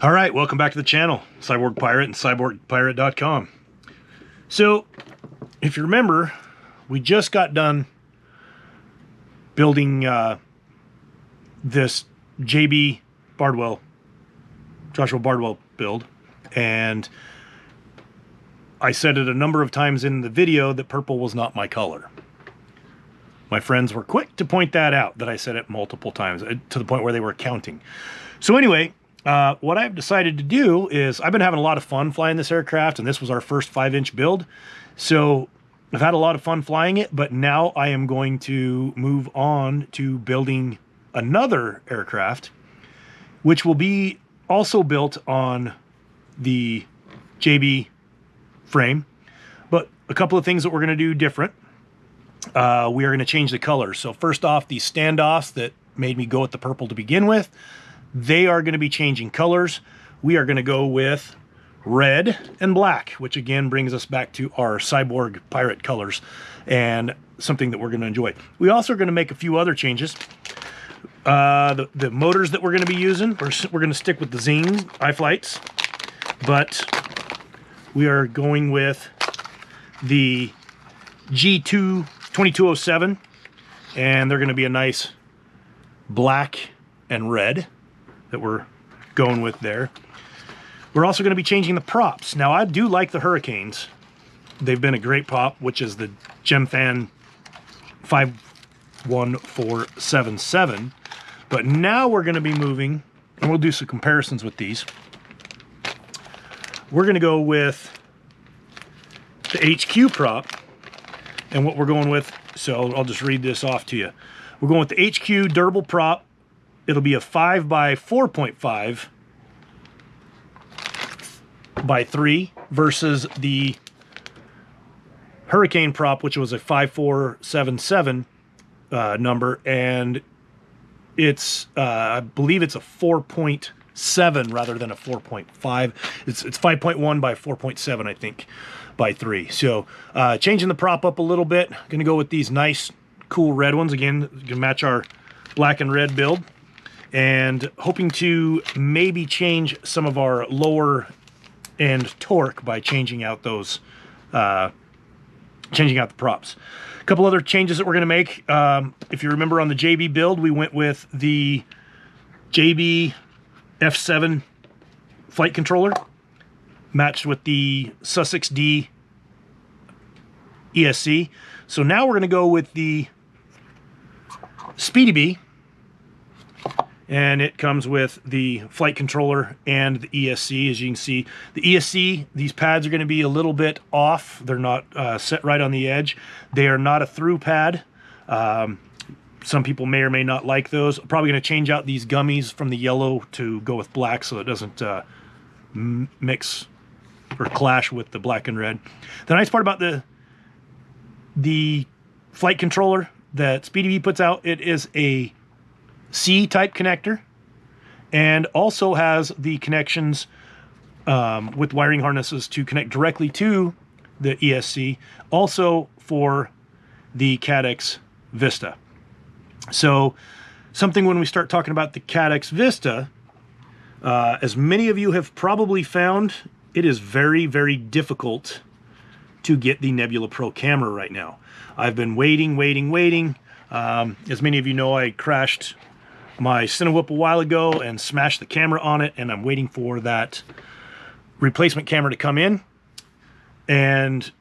All right, welcome back to the channel, Cyborg Pirate and cyborgpirate.com. So, if you remember, we just got done building this JB Joshua Bardwell build, and I said it a number of times in the video that purple was not my color. My friends were quick to point that out, that I said it multiple times, to the point where they were counting. So anyway, what I've decided to do is, I've been having a lot of fun flying this aircraft, and this was our first 5-inch build. So I've had a lot of fun flying it, but now I am going to move on to building another aircraft, which will be also built on the JB frame, but a couple of things that we're going to do different. We are going to change the colors. So first off, these standoffs that made me go with the purple to begin with, they are going to be changing colors. We are going to go with red and black, which again brings us back to our Cyborg Pirate colors, and something that we're going to enjoy. We also are going to make a few other changes. The motors that we're going to be using, we're going to stick with the Zing iFlights, but we are going with the G2 2207, and they're going to be a nice black and red that we're going with there. We're also going to be changing the props. Now, I do like the Hurricanes. They've been a great prop, which is the Gemfan 51477. But now we're going to be moving, and we'll do some comparisons with these. We're going to go with the HQ prop, and what we're going with, so I'll just read this off to you. We're going with the HQ durable prop. It'll be a 5 by 4.5 by 3 versus the Hurricane prop, which was a 5477 number, and it's I believe it's a 4.7 rather than a 4.5. It's 5.1 by 4.7, I think, by 3. So changing the prop up a little bit. Gonna go with these nice cool red ones. Again, can match our black and red build, and hoping to maybe change some of our lower end torque by changing out those changing out the props. A couple other changes that we're going to make. If you remember on the JB build, we went with the JB F7 flight controller, matched with the Sussex D ESC. So now we're going to go with the Speedy Bee, and it comes with the flight controller and the ESC. As you can see, the ESC, these pads are going to be a little bit off. They're not set right on the edge. They are not a through pad. Some people may or may not like those. I'm probably going to change out these gummies from the yellow to go with black, so it doesn't mix or clash with the black and red. The nice part about the flight controller that Speedy Bee puts out, it is a C-type connector, and also has the connections with wiring harnesses to connect directly to the ESC, also for the CADX Vista. So something when we start talking about the CADX Vista, as many of you have probably found, it is very, very difficult to get the Nebula Pro camera right now. I've been waiting. As many of you know, I crashed my Cinewhoop a while ago and smashed the camera on it, and I'm waiting for that replacement camera to come in. And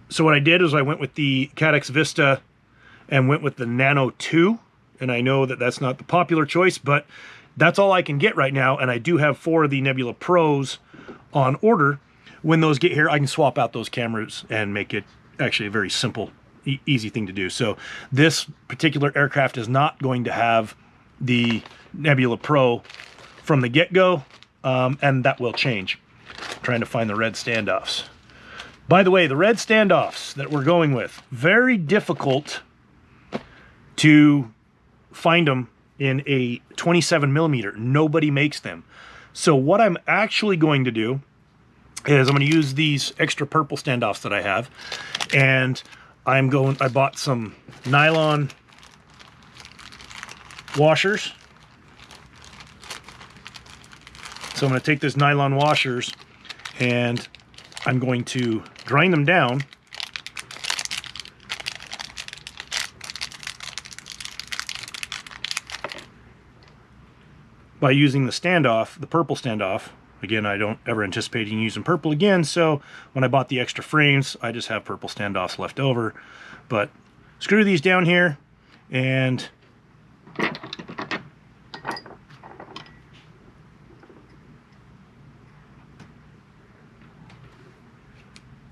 so what I did is I went with the CADX Vista and went with the Nano 2, and I know that that's not the popular choice, but that's all I can get right now, and I do have 4 of the Nebula Pros on order. When those get here, I can swap out those cameras and make it actually a very simple, easy thing to do. So this particular aircraft is not going to have the Nebula Pro from the get-go, and that will change. I'm trying to find the red standoffs. By the way, the red standoffs that we're going with, very difficult to find them in a 27mm. Nobody makes them. So what I'm actually going to do is I'm going to use these extra purple standoffs that I have, and I bought some nylon washers, So I'm going to take this nylon washers and I'm going to grind them down by using the standoff, the purple standoff. Again, I don't ever anticipate using purple again, so when I bought the extra frames, I just have purple standoffs left over. But screw these down here, and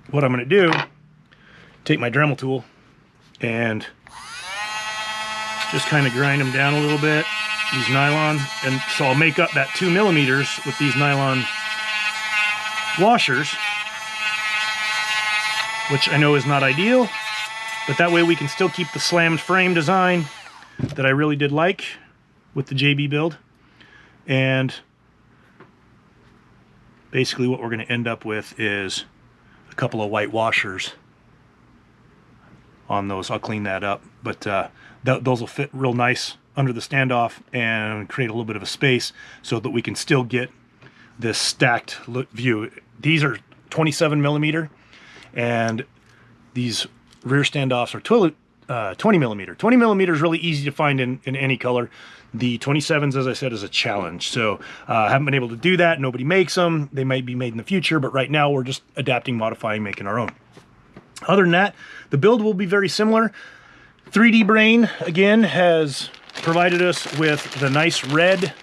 what I'm going to do, take my Dremel tool and just kind of grind them down a little bit. These nylon, and so I'll make up that 2 millimeters with these nylon washers, which I know is not ideal, but that way we can still keep the slammed frame design that I really did like with the JB build. And basically what we're going to end up with is a couple of white washers on those. I'll clean that up, but those will fit real nice under the standoff and create a little bit of a space so that we can still get this stacked look view. These are 27 millimeter, and these rear standoffs are 20 millimeter. 20 millimeter is really easy to find in any color. The 27s, as I said, is a challenge. So I haven't been able to do that. Nobody makes them. They might be made in the future, but right now we're just adapting, modifying, making our own. Other than that, the build will be very similar. 3D Brain, again, has provided us with the nice red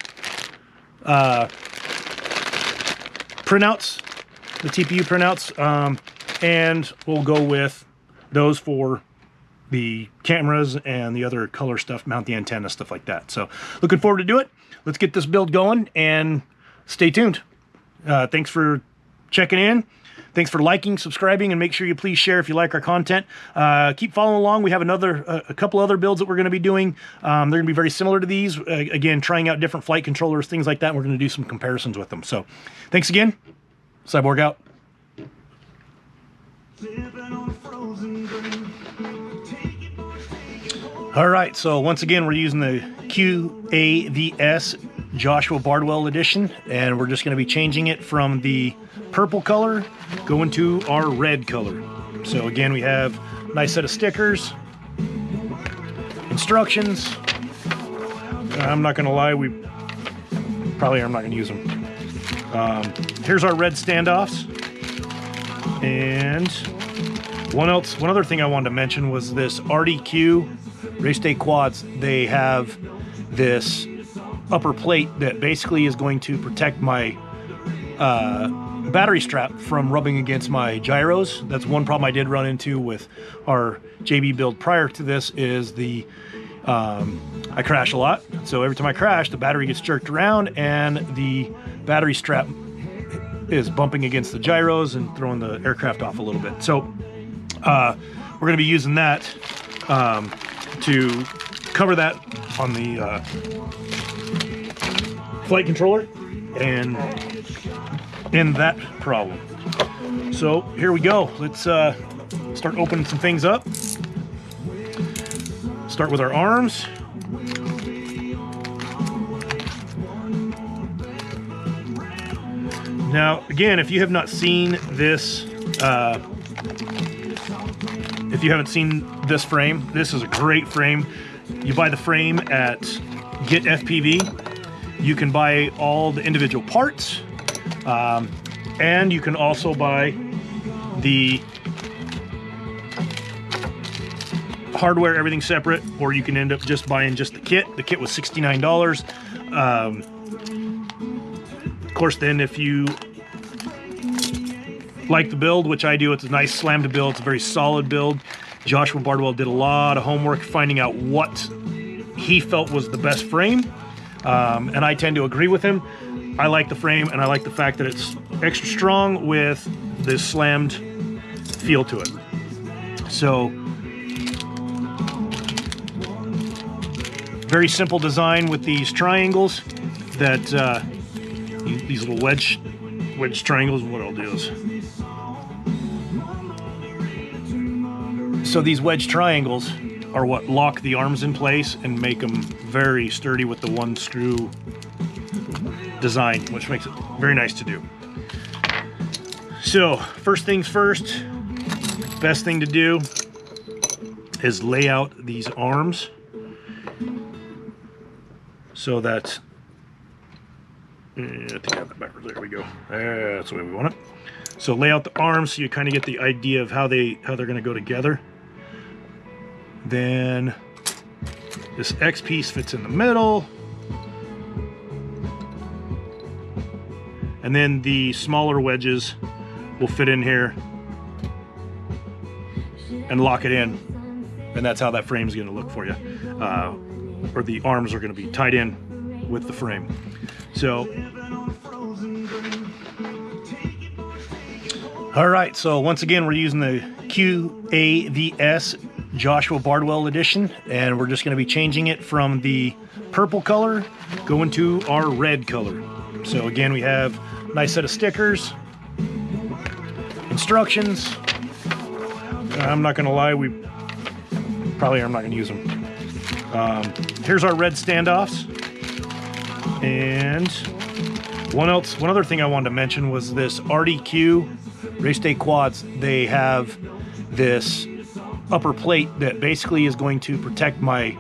printouts, the TPU printouts, and we'll go with those for the cameras and the other color stuff, mount the antenna, stuff like that. So looking forward to do it. Let's get this build going and stay tuned. Thanks for checking in. Thanks for liking, subscribing, and make sure you please share if you like our content. Keep following along. We have a couple other builds that we're going to be doing. They're going to be very similar to these. Again, trying out different flight controllers, things like that. And we're going to do some comparisons with them. So thanks again. Cyborg out. All right, so once again, we're using the QAV-s Joshua Bardwell edition, and we're just going to be changing it from the purple color going to our red color. So again, we have a nice set of stickers, instructions. I'm not going to lie, I'm not going to use them. Here's our red standoffs. And one other thing I wanted to mention was this RDQ Race Day Quads. They have this upper plate that basically is going to protect my battery strap from rubbing against my gyros. That's one problem I did run into with our JB build prior to this, is I crash a lot. So every time I crash, the battery gets jerked around and the battery strap is bumping against the gyros and throwing the aircraft off a little bit. So we're going to be using that to cover that on the flight controller and end that problem. So here we go. Let's start opening some things up. Start with our arms. Now, again, if you have not seen this, if you haven't seen this frame, this is a great frame. You buy the frame at Get FPV. You can buy all the individual parts, and you can also buy the hardware, everything separate, or you can end up just buying just the kit. The kit was $69. Of course, then if you like the build, which I do, it's a nice slam to build. It's a very solid build. Joshua Bardwell did a lot of homework finding out what he felt was the best frame, and I tend to agree with him. I like the frame, and I like the fact that it's extra strong with this slammed feel to it. So, very simple design with these triangles that these little wedge triangles. What I'll do is, so these wedge triangles are what lock the arms in place and make them very sturdy with the one screw design, which makes it very nice to do. So first things first, best thing to do is lay out these arms so that, I think I have that backwards. There we go. That's the way we want it. So lay out the arms so you kind of get the idea of how they're going to go together. Then this X piece fits in the middle. And then the smaller wedges will fit in here and lock it in. And that's how that frame is going to look for you. Or the arms are going to be tied in with the frame. So, all right, so once again, we're using the QAV-s Joshua Bardwell edition, and we're just going to be changing it from the purple color going to our red color. So again, we have a nice set of stickers, instructions. I'm not going to lie, we probably I'm not going to use them. Here's our red standoffs. And one other thing I wanted to mention was this RDQ Race Day Quads. They have this upper plate that basically is going to protect my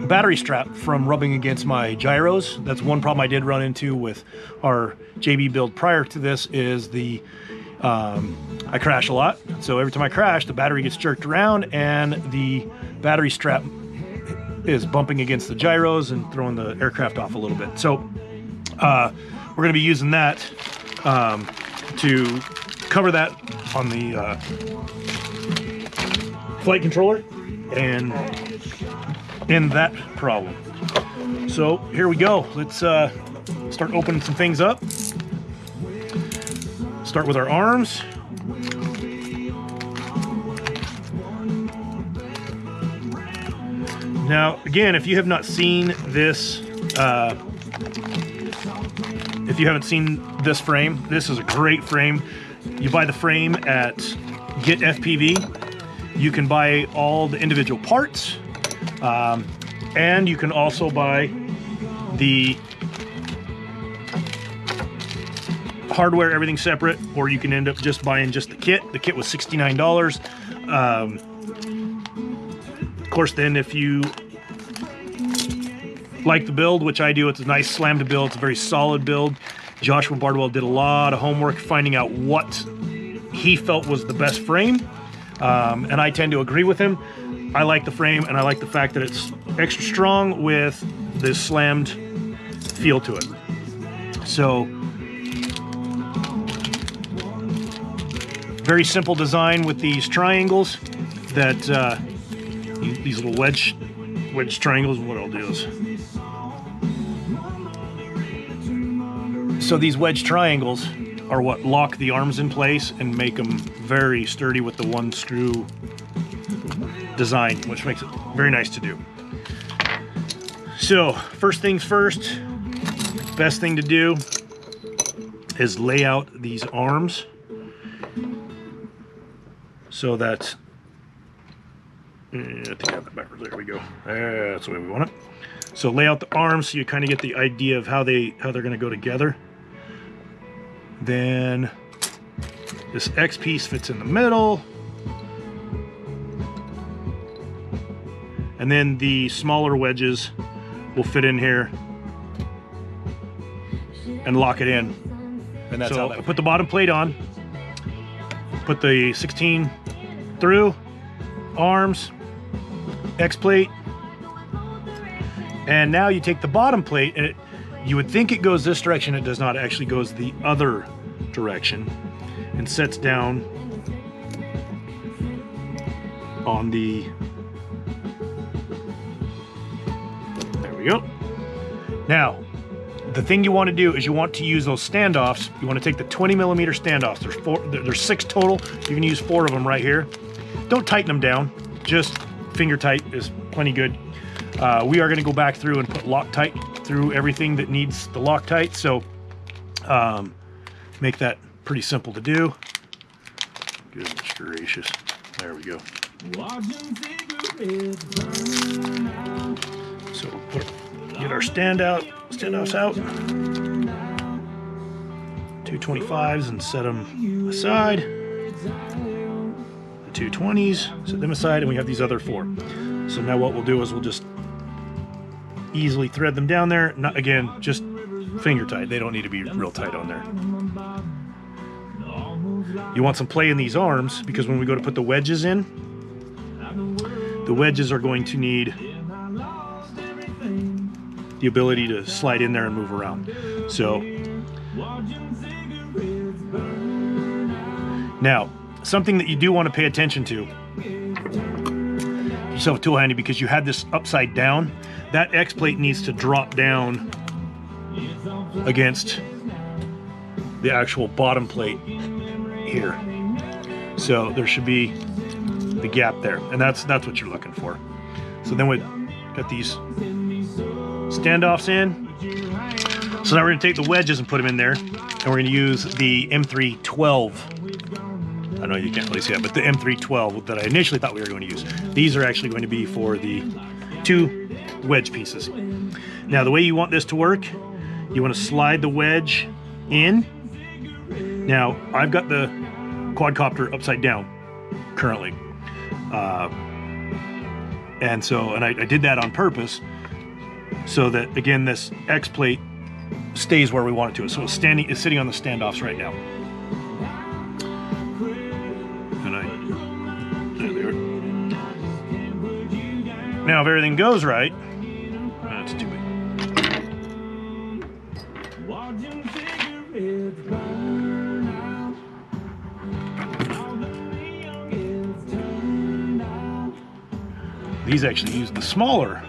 battery strap from rubbing against my gyros. That's one problem I did run into with our JB build prior to this, is the I crash a lot. So every time I crash, the battery gets jerked around and the battery strap is bumping against the gyros and throwing the aircraft off a little bit. So we're going to be using that to cover that on the flight controller and end that problem. So here we go. Let's start opening some things up. Start with our arms. Now, again, if you have not seen this, if you haven't seen this frame, this is a great frame. You buy the frame at Get FPV. You can buy all the individual parts, and you can also buy the hardware, everything separate, or you can end up just buying just the kit. The kit was $69. Of course, then if you like the build, which I do, it's a nice slam to build. It's a very solid build. Joshua Bardwell did a lot of homework finding out what he felt was the best frame, and I tend to agree with him. I like the frame, and I like the fact that it's extra strong with this slammed feel to it. So, very simple design with these triangles that these little wedge triangles. What I'll do is, so these wedge triangles are what lock the arms in place and make them very sturdy with the one screw design, which makes it very nice to do. So first things first, best thing to do is lay out these arms so that, I think I have that backwards. There we go. That's the way we want it. So lay out the arms so you kind of get the idea of how they're going to go together. Then this X piece fits in the middle. And then the smaller wedges will fit in here and lock it in. And that's how I put the bottom plate on. Put the 16 through, arms, X plate, and now you take the bottom plate, and you would think it goes this direction. It does not. It actually goes the other direction and sets down on the, there we go. Now, the thing you want to do is you want to use those standoffs. You want to take the 20mm standoffs. There's 6 total. You can use 4 of them right here. Don't tighten them down. Just finger tight is plenty good. We are going to go back through and put Loctite through everything that needs the Loctite. So make that pretty simple to do. Goodness gracious. There we go. So get our stand out. standoffs out. 225s and set them aside. The 220s, set them aside, and we have these other 4. So now what we'll do is we'll just easily thread them down there. Not, again, just finger tight. They don't need to be real tight on there. You want some play in these arms because when we go to put the wedges in, the wedges are going to need the ability to slide in there and move around. So now, something that you do want to pay attention to, yourself tool handy, because you had this upside down, that X plate needs to drop down against the actual bottom plate here. So there should be the gap there, and that's what you're looking for. So then we got these standoffs in. So now we're going to take the wedges and put them in there, and we're going to use the M312. I know you can't really see that, but the M312 that I initially thought we were going to use. These are actually going to be for the 2 wedge pieces. Now the way you want this to work, you want to slide the wedge in. Now I've got the quadcopter upside down currently. And I did that on purpose so that, again, this X plate stays where we want it to. So it's sitting on the standoffs right now. Now, if everything goes right, that's too big. These actually use the smaller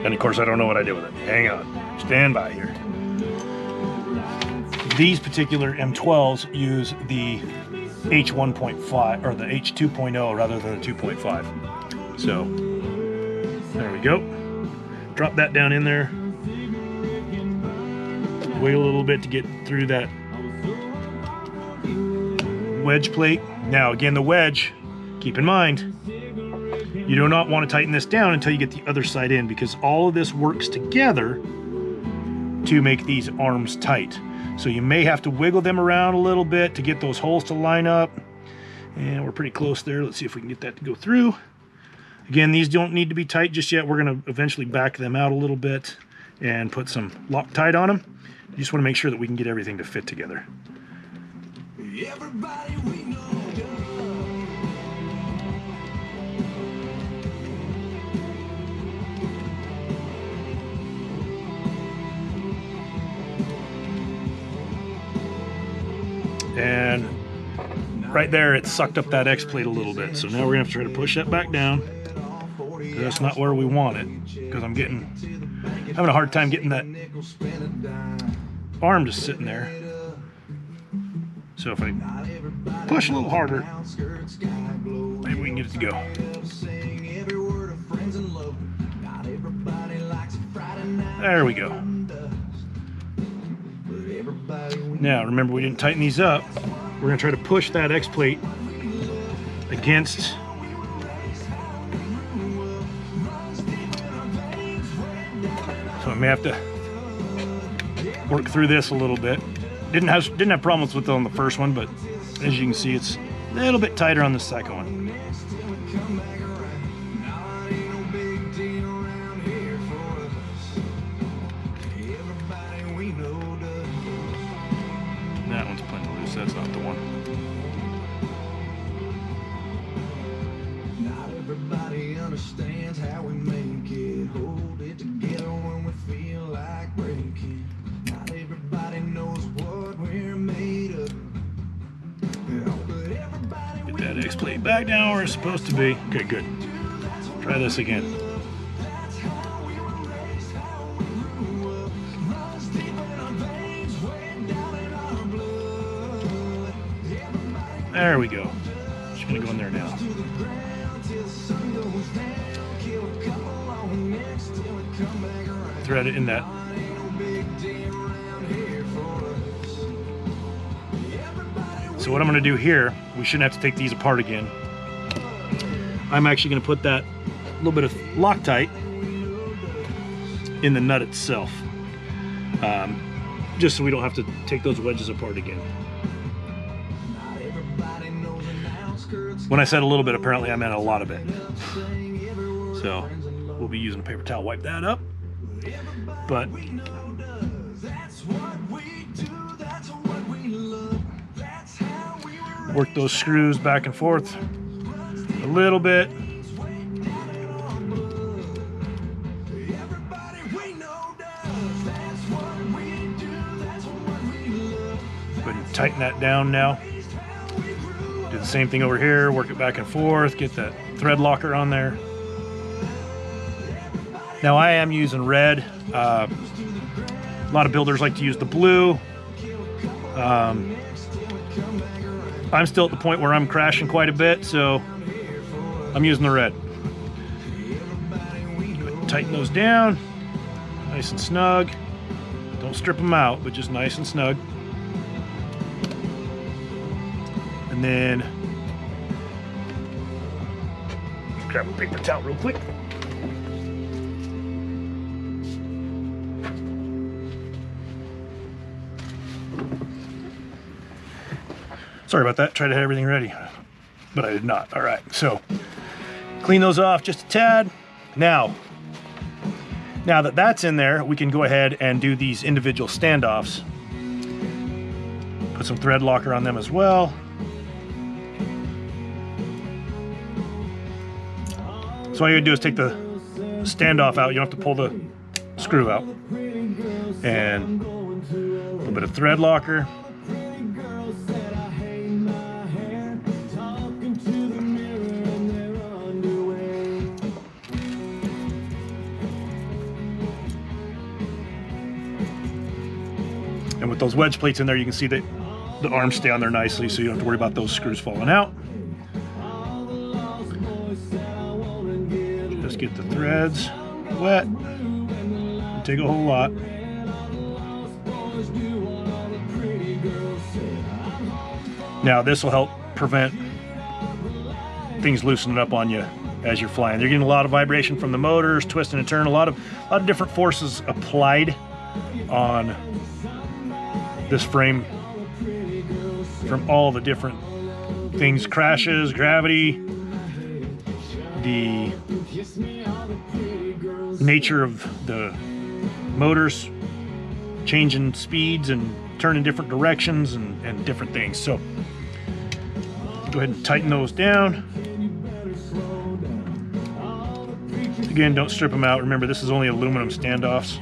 and of course I don't know what I did with it. Hang on, stand by here. These particular M12s use the H1.5 or the H2.0 rather than the 2.5. So there we go. Drop that down in there. Wiggle a little bit to get through that wedge plate. Now again, the wedge, keep in mind, you do not want to tighten this down until you get the other side in, because all of this works together to make these arms tight. So you may have to wiggle them around a little bit to get those holes to line up. And we're pretty close there. Let's see if we can get that to go through. Again, these don't need to be tight just yet. We're going to eventually back them out a little bit and put some Loctite on them. You just want to make sure that we can get everything to fit together. Everybody we know. And right there, it sucked up that X plate a little bit. So now we're gonna have to try to push that back down. That's not where we want it, because I'm having a hard time getting that arm just sitting there. So if I push a little harder, maybe we can get it to go. There we go. Now remember, we didn't tighten these up. We're going to try to push that X plate against so I may have to work through this a little bit. Didn't have problems with it on the first one, but as you can see, it's a little bit tighter on the second one. That one's plenty loose. That's not the one. Not everybody understands how we make it. Hold it together when we feel like breaking. Not everybody knows what we're made of. Get that X plate back down where it's supposed to be. Okay, good. Try this again. There we go. Just gonna go in there now. Thread it in that. So what I'm gonna do here, we shouldn't have to take these apart again. I'm actually going to put that little bit of Loctite in the nut itself, just so we don't have to take those wedges apart again. When I said a little bit, apparently I meant a lot of it. So we'll be using a paper towel, wipe that up. But work those screws back and forth a little bit. Go ahead and tighten that down now. Do the same thing over here, work it back and forth, get that thread locker on there. Now I am using red. A lot of builders like to use the blue. I'm still at the point where I'm crashing quite a bit, so I'm using the red. Tighten those down, nice and snug. Don't strip them out, but just nice and snug. And then grab a paper towel real quick. Sorry about that, tried to have everything ready, but I did not. All right, so clean those off just a tad. Now that that's in there, we can go ahead and do these individual standoffs. Put some thread locker on them as well. So all you gotta do is take the standoff out. You don't have to pull the screw out. And a little bit of thread locker. And with those wedge plates in there, you can see that the arms stay on there nicely, so you don't have to worry about those screws falling out. Just get the threads wet. Don't take a whole lot. Now this will help prevent things loosening up on you as you're flying. You're getting a lot of vibration from the motors, twisting and turn, a lot of different forces applied on this frame from all the different things, crashes, gravity, the nature of the motors changing speeds and turning different directions and different things. So go ahead and tighten those down. Again, don't strip them out. Remember, this is only aluminum standoffs.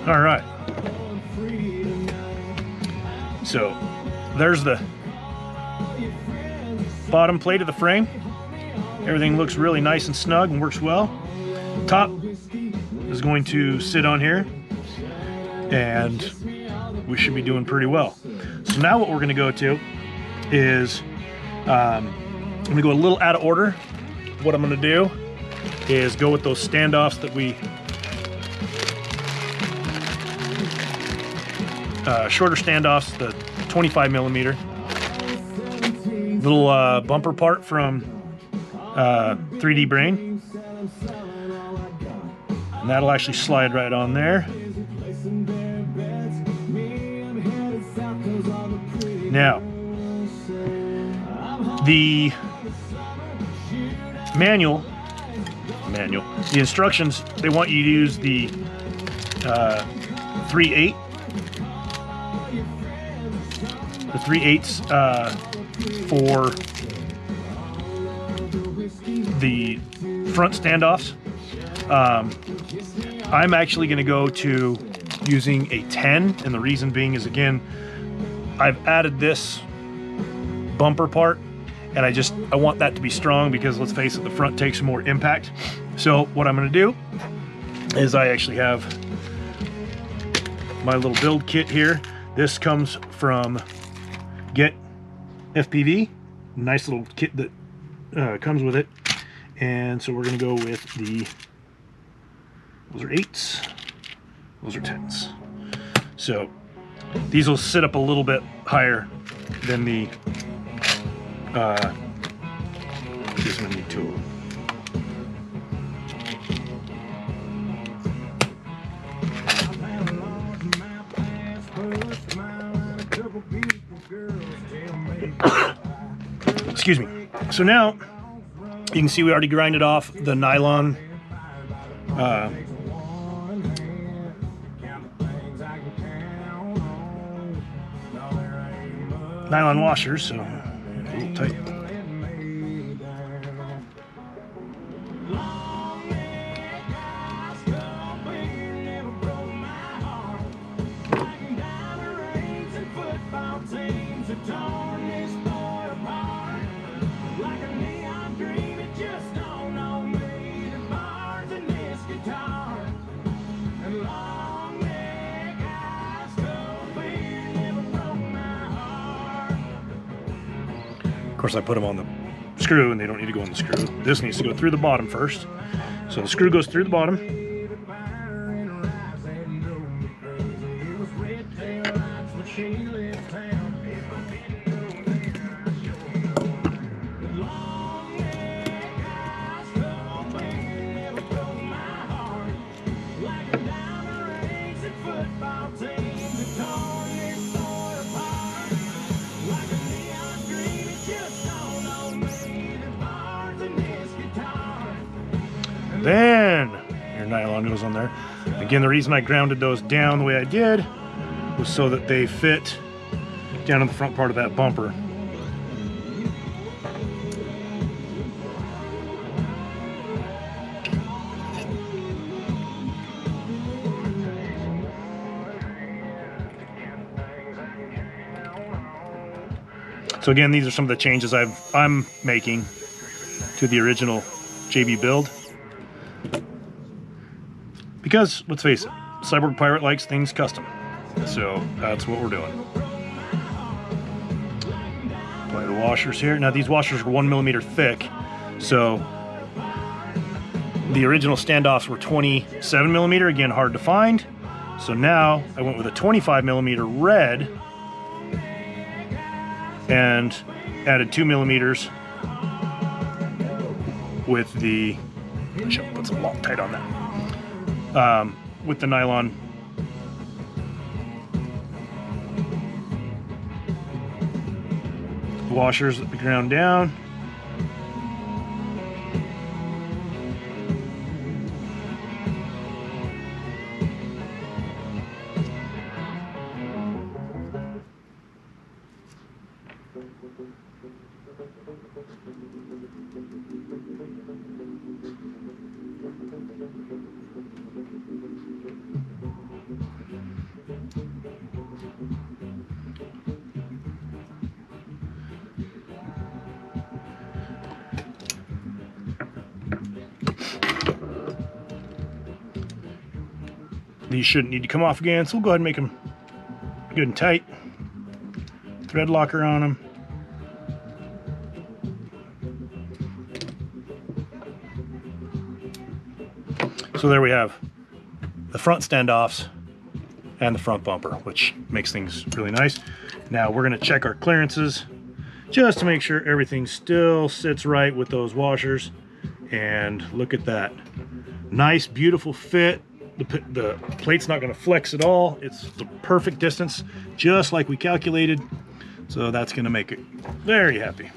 All right, so there's the bottom plate of the frame. Everything looks really nice and snug and works well. Top is going to sit on here and we should be doing pretty well. So now what we're going to go to is I'm going to go a little out of order. What I'm going to do is go with those standoffs that we shorter standoffs, the 25 millimeter. Little bumper part from 3D Brain. And that'll actually slide right on there. Now, the the instructions, they want you to use the 3/8. The 3/8 for the front standoffs. I'm actually going to go to using a 10, and the reason being is, again, I've added this bumper part, and I want that to be strong because, let's face it, the front takes more impact. So what I'm going to do is I actually have my little build kit here. This comes from Get FPV, nice little kit that comes with it. And so we're going to go with the Those are 8s. Those are 10s. So these will sit up a little bit higher than the this one need tool. Excuse me. So now you can see we already grinded off the nylon nylon washers, so a little tight. Of course, I put them on the screw, and they don't need to go on the screw. This needs to go through the bottom first. So the screw goes through the bottom. Then your nylon goes on there. Again, the reason I grounded those down the way I did was so that they fit down in the front part of that bumper. So again, these are some of the changes I'm making to the original JB build. Because, let's face it, Cyborg Pirate likes things custom. So that's what we're doing. Apply the washers here. Now these washers are 1mm thick. So the original standoffs were 27mm, again hard to find. So now I went with a 25mm red and added 2mm with the, I should put some Loctite on that. With the nylon washers that we ground down. These shouldn't need to come off again, so we'll go ahead and make them good and tight. Thread locker on them. So there we have the front standoffs and the front bumper, which makes things really nice. Now we're going to check our clearances just to make sure everything still sits right with those washers. And look at that. Nice, beautiful fit. The plate's not going to flex at all. It's the perfect distance, just like we calculated. So that's going to make it very happy.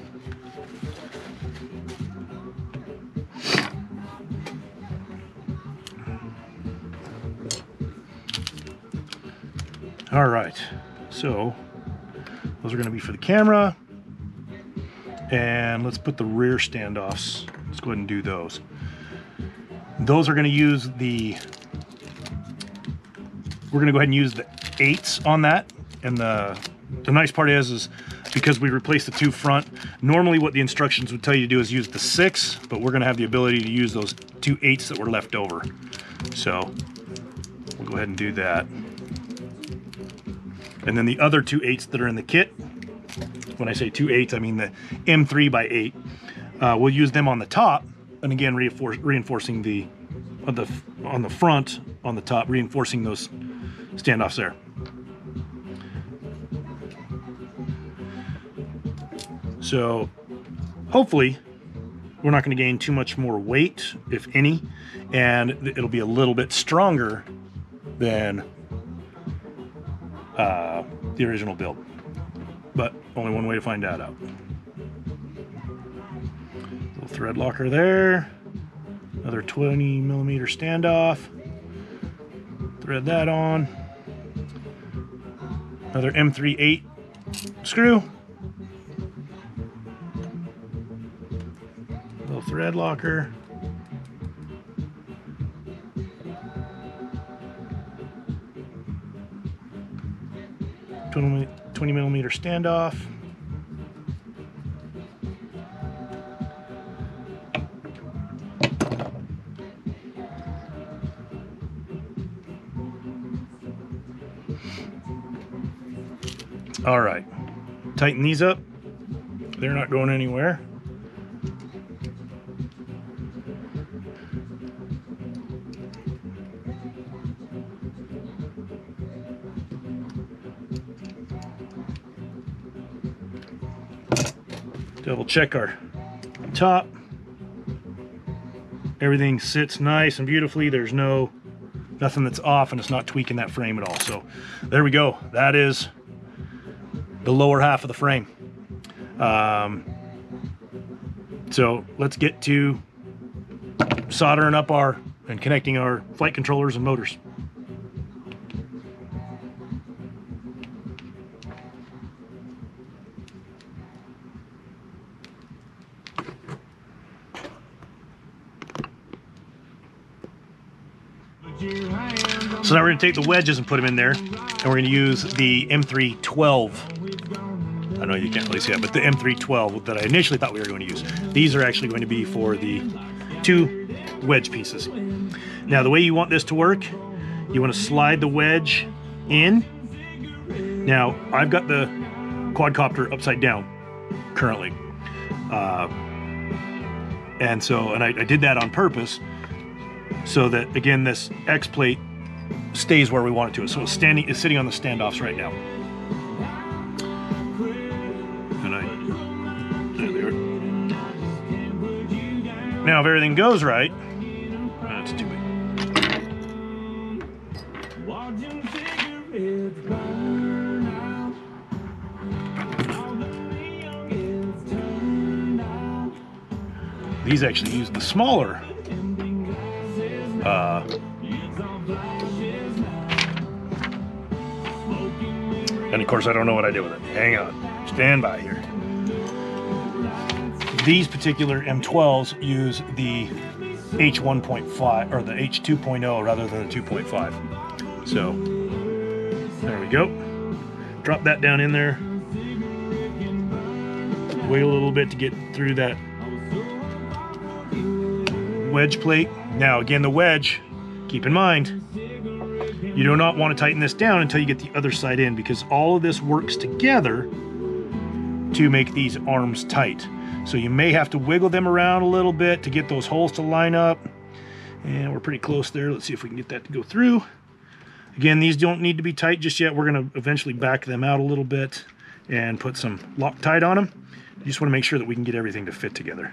All right, so those are going to be for the camera. And let's put the rear standoffs. Let's go ahead and do those. Those are going to use the, we're going to go ahead and use the 8s on that. And the nice part is because we replaced the two front, normally what the instructions would tell you to do is use the 6, but we're going to have the ability to use those two 8s that were left over. So we'll go ahead and do that. And then the other two 8s that are in the kit, when I say two 8s, I mean the M3x8. We'll use them on the top, and again reinforcing the on on the front, on the top, reinforcing those standoffs there. So hopefully we're not going to gain too much more weight, if any, and it'll be a little bit stronger than the original build. But only one way to find that out. Little thread locker there. Another 20mm standoff. Thread that on. Another M38 screw. Little thread locker. $20mm standoff. All right, tighten these up. They're not going anywhere. Double check our top. Everything sits nice and beautifully. There's nothing that's off, and it's not tweaking that frame at all. So there we go. That is the lower half of the frame. So let's get to soldering up and connecting our flight controllers and motors. So now we're going to take the wedges and put them in there, and we're going to use the M312. I know you can't really see that, but the M312 that I initially thought we were going to use. These are actually going to be for the 2 wedge pieces. Now the way you want this to work, you want to slide the wedge in. Now I've got the quadcopter upside down currently. And I did that on purpose so that, again, this X plate stays where we want it to. So it's sitting on the standoffs right now. There they are. Now, if everything goes right, that's too big. These actually use the smaller and of course I don't know what I did with it. Hang on, stand by here. These particular M12s use the H1.5 or the H2.0 rather than the 2.5. So there we go. Drop that down in there. Wait a little bit to get through that wedge plate. Now again, the wedge, keep in mind, you do not want to tighten this down until you get the other side in, because all of this works together to make these arms tight. So you may have to wiggle them around a little bit to get those holes to line up. And we're pretty close there. Let's see if we can get that to go through. Again, these don't need to be tight just yet. We're going to eventually back them out a little bit and put some Loctite on them. You just want to make sure that we can get everything to fit together.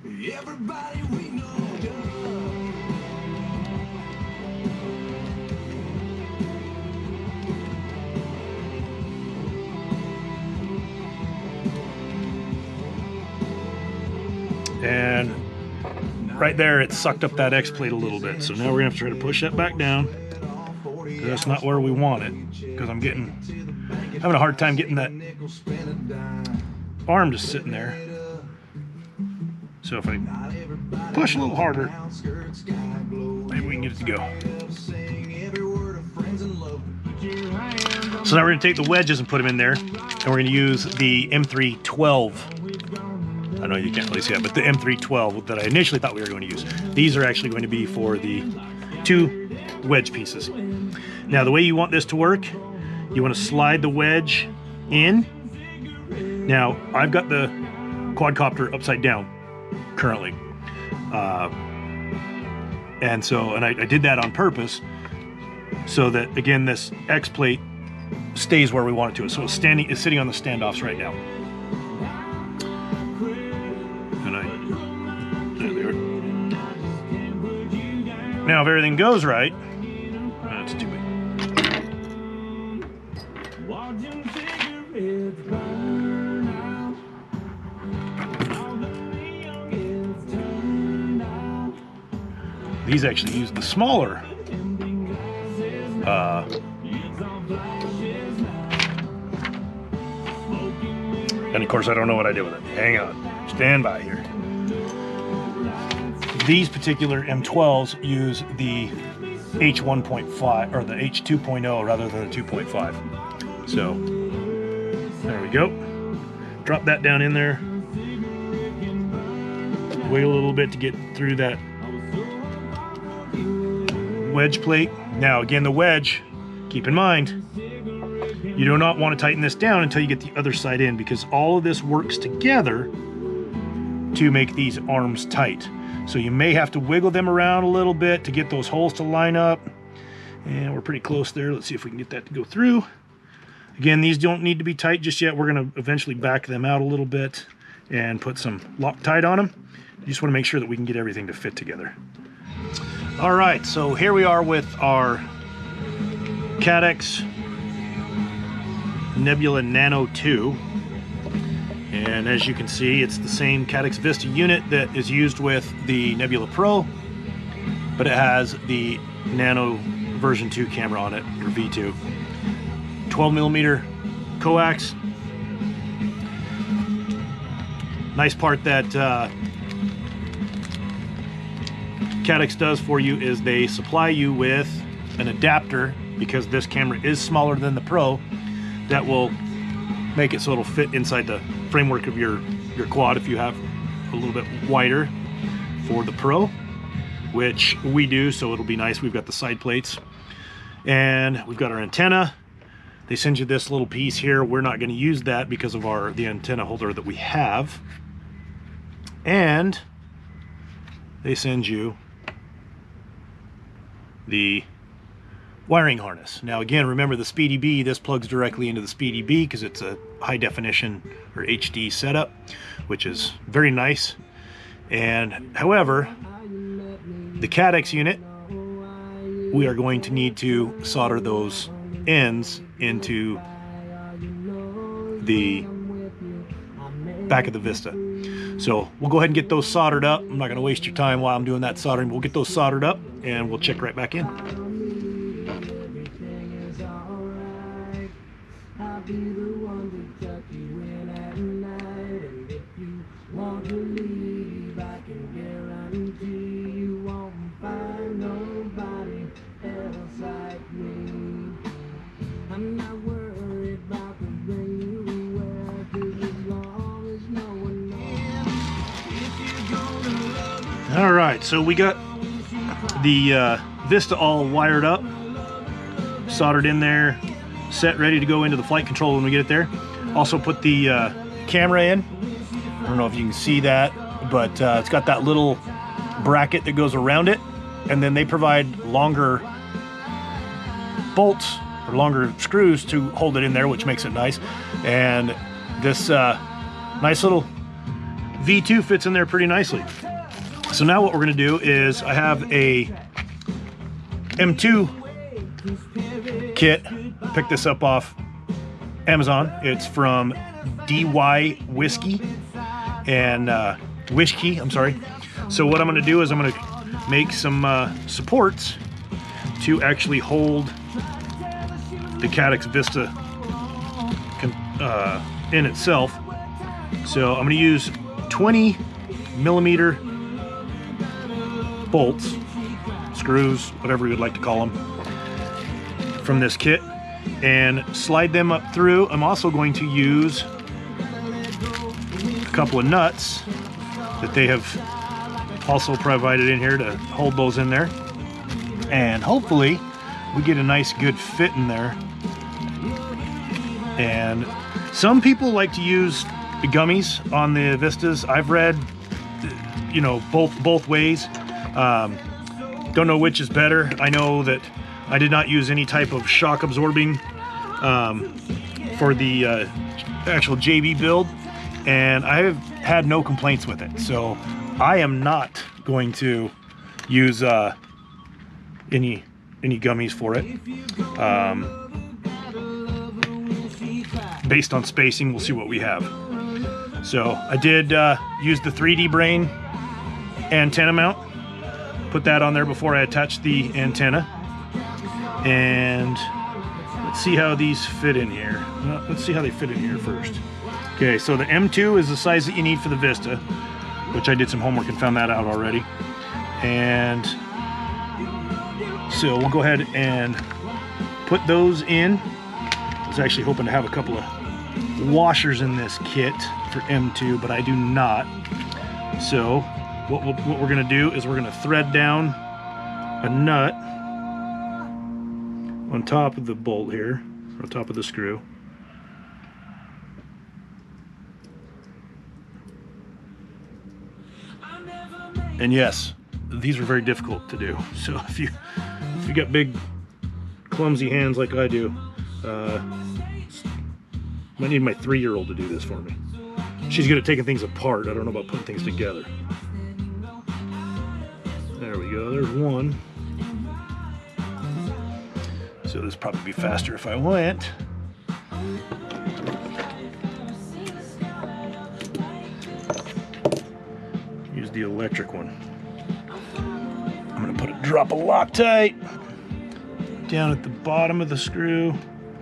Everybody we know. And right there, it sucked up that X plate a little bit. So now we're gonna have to try to push that back down. That's not where we want it, because I'm having a hard time getting that arm just sitting there. So if I push a little harder, maybe we can get it to go. So now we're going to take the wedges and put them in there, and we're going to use the M312. I know you can't really see that, but the M312 that I initially thought we were going to use. These are actually going to be for the 2 wedge pieces. Now the way you want this to work, you want to slide the wedge in. Now I've got the quadcopter upside down currently. And so, and I did that on purpose so that, again, this X plate stays where we want it to. So it's sitting on the standoffs right now. And there they are. Now, if everything goes right, that's too big. These actually use the smaller and of course I don't know what I did with it. Hang on, stand by here. These particular M12s use the H1.5 or the H2.0 rather than the 2.5. So there we go. Drop that down in there. Wait a little bit to get through that wedge plate. Now again, the wedge, keep in mind, you do not want to tighten this down until you get the other side in, because all of this works together to make these arms tight. So you may have to wiggle them around a little bit to get those holes to line up. And we're pretty close there. Let's see if we can get that to go through. Again, these don't need to be tight just yet. We're going to eventually back them out a little bit and put some Loctite on them. You just want to make sure that we can get everything to fit together. All right, so here we are with our Cadex Nebula Nano 2. And as you can see, it's the same Cadex Vista unit that is used with the Nebula Pro, but it has the Nano version 2 camera on it, or V2. 12mm coax. Nice part that Cadex does for you is they supply you with an adapter, because this camera is smaller than the Pro, that will make it so it'll fit inside the framework of your quad if you have a little bit wider for the Pro, which we do, so it'll be nice. We've got the side plates and we've got our antenna. They send you this little piece here. We're not going to use that because of the antenna holder that we have. And they send you the wiring harness. Now again, remember the Speedy B, this plugs directly into the Speedy B because it's a high definition or HD setup, which is very nice. And however, the Cadex unit, we are going to need to solder those ends into the back of the Vista. So we'll go ahead and get those soldered up. I'm not going to waste your time while I'm doing that soldering. We'll get those soldered up and we'll check right back in. All right, so we got the Vista all wired up, soldered in there, set, ready to go into the flight control when we get it there. Also put the camera in. I don't know if you can see that, but it's got that little bracket that goes around it, and then they provide longer bolts or longer screws to hold it in there, which makes it nice. And this nice little V2 fits in there pretty nicely. So now what we're going to do is, I have a M2 kit. Picked this up off Amazon. It's from DY Whiskey and Whiskey, I'm sorry. So what I'm going to do is I'm going to make some supports to actually hold the Cadex Vista in itself. So I'm going to use 20mm bolts, screws, whatever you would like to call them, from this kit, and slide them up through. I'm also going to use a couple of nuts that they have also provided in here to hold those in there, and hopefully we get a nice good fit in there. And some people like to use the gummies on the Vistas. I've read, you know, both ways. Don't know which is better. I know that I did not use any type of shock absorbing for the actual JB build, and I have had no complaints with it. So I am not going to use any gummies for it. Based on spacing, we'll see what we have. So I did use the 3D brain antenna mount. Put that on there before I attached the antenna. And let's see how these fit in here. Well, let's see how they fit in here first. Okay, so the M2 is the size that you need for the Vista, which I did some homework and found that out already. And so we'll go ahead and put those in. I was actually hoping to have a couple of washers in this kit for M2, but I do not. So what we're going to do is we're going to thread down a nut on top of the bolt here, on top of the screw. And yes, these are very difficult to do. So if you got big, clumsy hands like I do, I need my 3-year-old to do this for me. She's good at taking things apart. I don't know about putting things together. There we go, there's one. So this would probably be faster if I went. Use the electric one. I'm gonna put a drop of Loctite down at the bottom of the screw.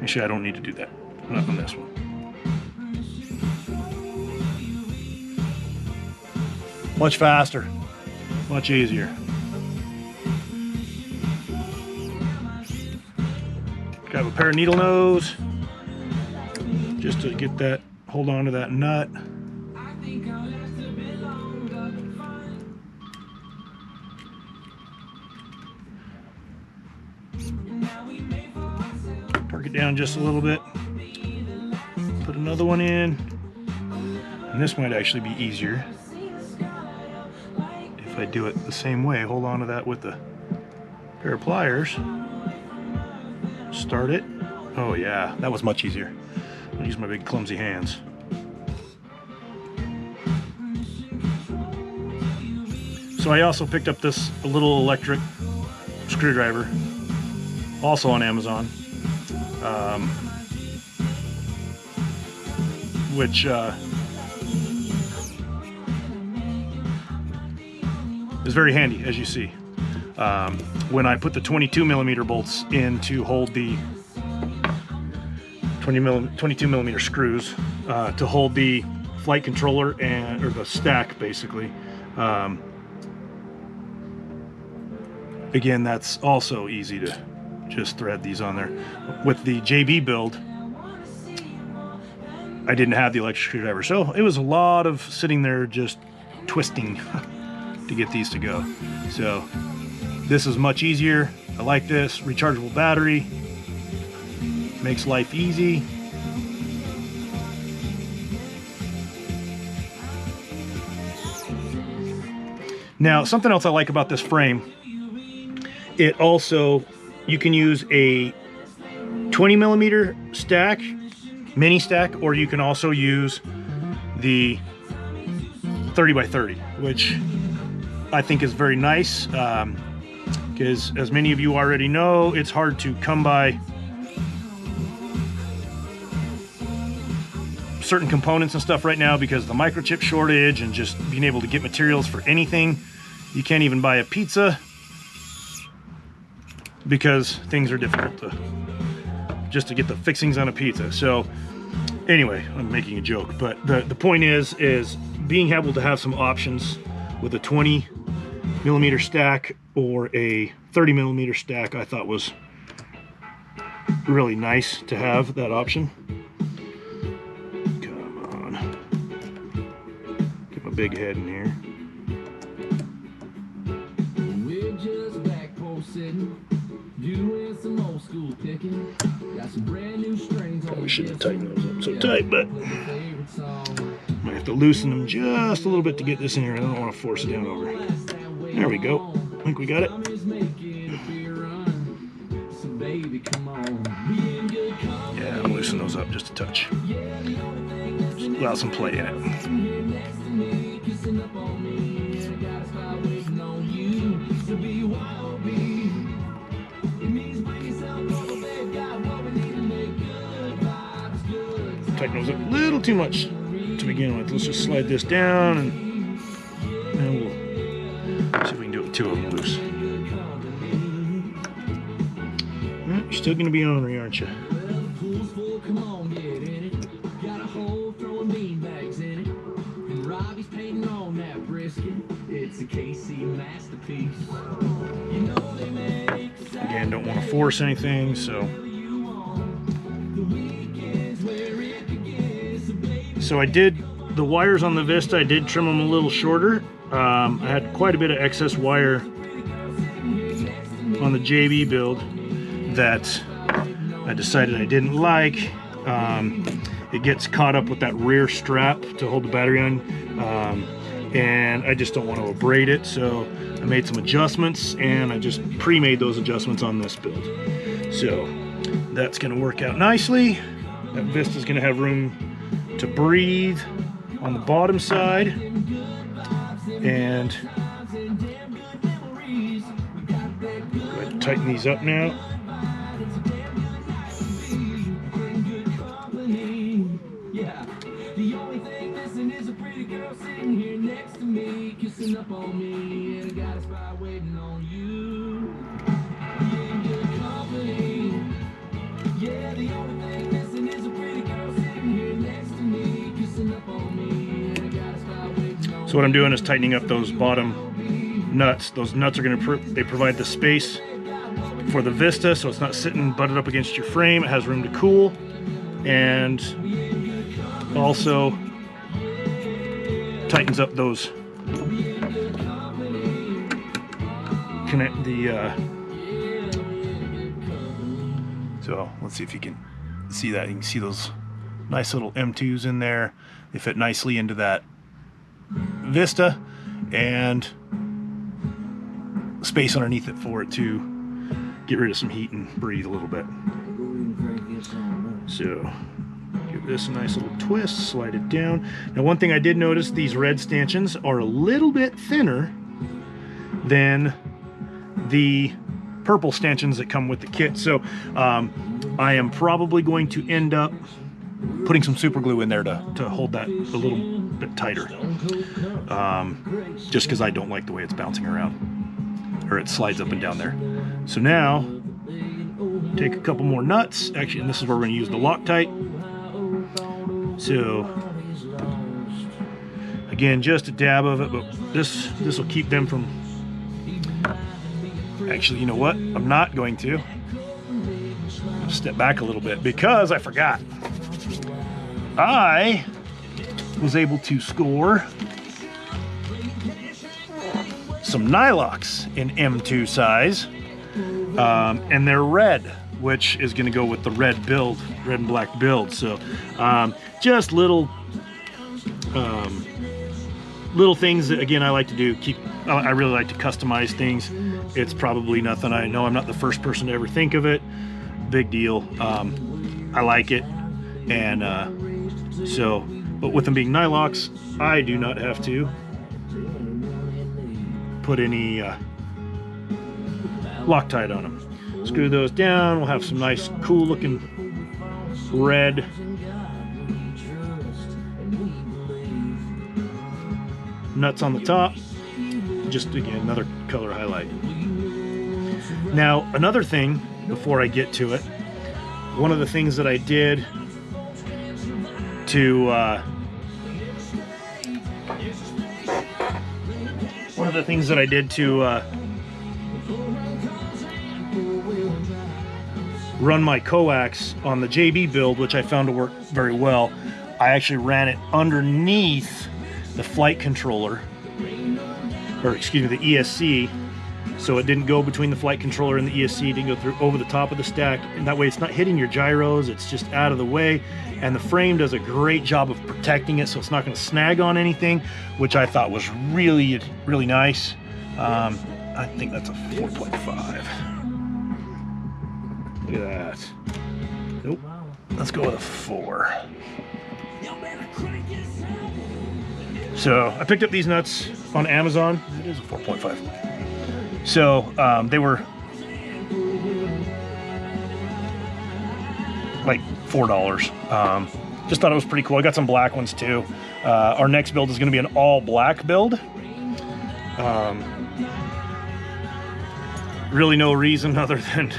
Actually, I don't need to do that. Not on this one. Much faster, much easier. Grab a pair of needle nose just to get that, hold on to that nut. Torque it down just a little bit. Put another one in. And this might actually be easier if I do it the same way. Hold on to that with a pair of pliers. Start it. Oh yeah, that was much easier. I'll use my big clumsy hands. So I also picked up this little electric screwdriver, also on Amazon, which is very handy, as you see. When I put the 22mm bolts in to hold the 22mm screws to hold the flight controller or the stack, basically. Again, that's also easy to just thread these on there. With the JB build, I didn't have the electric screwdriver, so it was a lot of sitting there just twisting to get these to go. So this is much easier. I like this. Rechargeable battery makes life easy. Now, something else I like about this frame, it also, you can use a 20mm stack, mini stack, or you can also use the 30x30, which I think is very nice, because as many of you already know, it's hard to come by certain components and stuff right now because of the microchip shortage and just being able to get materials for anything. You can't even buy a pizza because things are difficult just to get the fixings on a pizza. So anyway, I'm making a joke, but the point is being able to have some options with a 20mm stack or a 30mm stack, I thought was really nice to have that option. Come on. Get my big head in here. We're just back sitting, doing some old school picking. Got some brand new strings. Probably shouldn't have tightened those up so tight, but might have to loosen them just a little bit to get this in here. I don't want to force it down over. There we go. I think we got it. Yeah, I'll loosen those up just a touch. Just allow some play in it. Tighten those up a little too much to begin with. Let's just slide this down and we'll see if we can do it with two of them loose. You're still going to be ornery, aren't you? Again, don't want to force anything, so I did the wires on the Vista. I did trim them a little shorter. I had quite a bit of excess wire on the JB build that I decided I didn't like. It gets caught up with that rear strap to hold the battery on, and I just don't want to abrade it, so I made some adjustments, and I just pre-made those adjustments on this build. So that's going to work out nicely. That Vista's going to have room to breathe on the bottom side, and go ahead and tighten these up now. So what I'm doing is tightening up those bottom nuts. Those nuts are going to they provide the space for the Vista, so it's not sitting butted up against your frame. It has room to cool, and also tightens up those so let's see if you can see that. You can see those nice little M2s in there. They fit nicely into that Vista, and space underneath it for it to get rid of some heat and breathe a little bit. So give this a nice little twist, slide it down. Now, one thing I did notice, these red stanchions are a little bit thinner than the purple stanchions that come with the kit. So I am probably going to end up putting some super glue in there to hold that a little bit tighter, just because I don't like the way it's bouncing around, or it slides up and down there. So now take a couple more nuts, actually, and this is where we're going to use the Loctite. So again, just a dab of it, but this will keep them from, actually, you know what, I'm not going to step back a little bit because I forgot. I was able to score some Nylox in M2 size, and they're red, which is going to go with the red build, red and black build. So just little things that, again, I like to do. I really like to customize things. It's probably nothing. I know I'm not the first person to ever think of it. Big deal. I like it, and but with them being Nylox, I do not have to put any Loctite on them. Screw those down. We'll have some nice, cool looking red nuts on the top. Just, again, another color highlight. Now, another thing before I get to it, one of the things that I did to run my coax on the JB build, which I found to work very well, I actually ran it underneath the flight controller, or excuse me, the ESC, so it didn't go between the flight controller and the ESC. It didn't go through over the top of the stack, and that way it's not hitting your gyros, it's just out of the way, and the frame does a great job of protecting it, so it's not going to snag on anything, which I thought was really, really nice. I think that's a 4.5. Look at that. Nope. Let's go with a 4. So I picked up these nuts on Amazon. It is a 4.5. So they were like $4. Just thought it was pretty cool. I got some black ones too. Our next build is going to be an all black build. Really no reason other than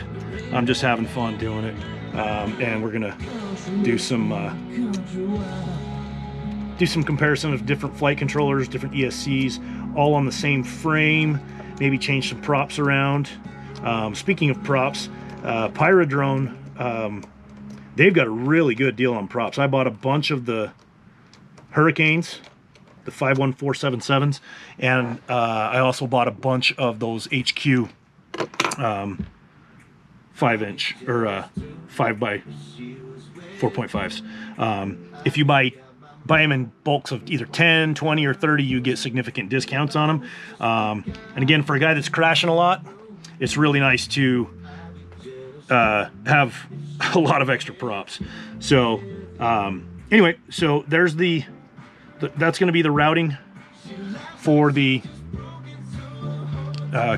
I'm just having fun doing it. And we're gonna do some comparison of different flight controllers, different ESCs, all on the same frame. Maybe change some props around. Speaking of props, Pyrodrone, they've got a really good deal on props. I bought a bunch of the Hurricanes, the 51477s, and I also bought a bunch of those HQ 5-inch or 5 by 4.5s. If you buy them in bulks of either 10, 20, or 30, you get significant discounts on them. And again, for a guy that's crashing a lot, it's really nice to have a lot of extra props. So anyway, so there's that's going to be the routing for the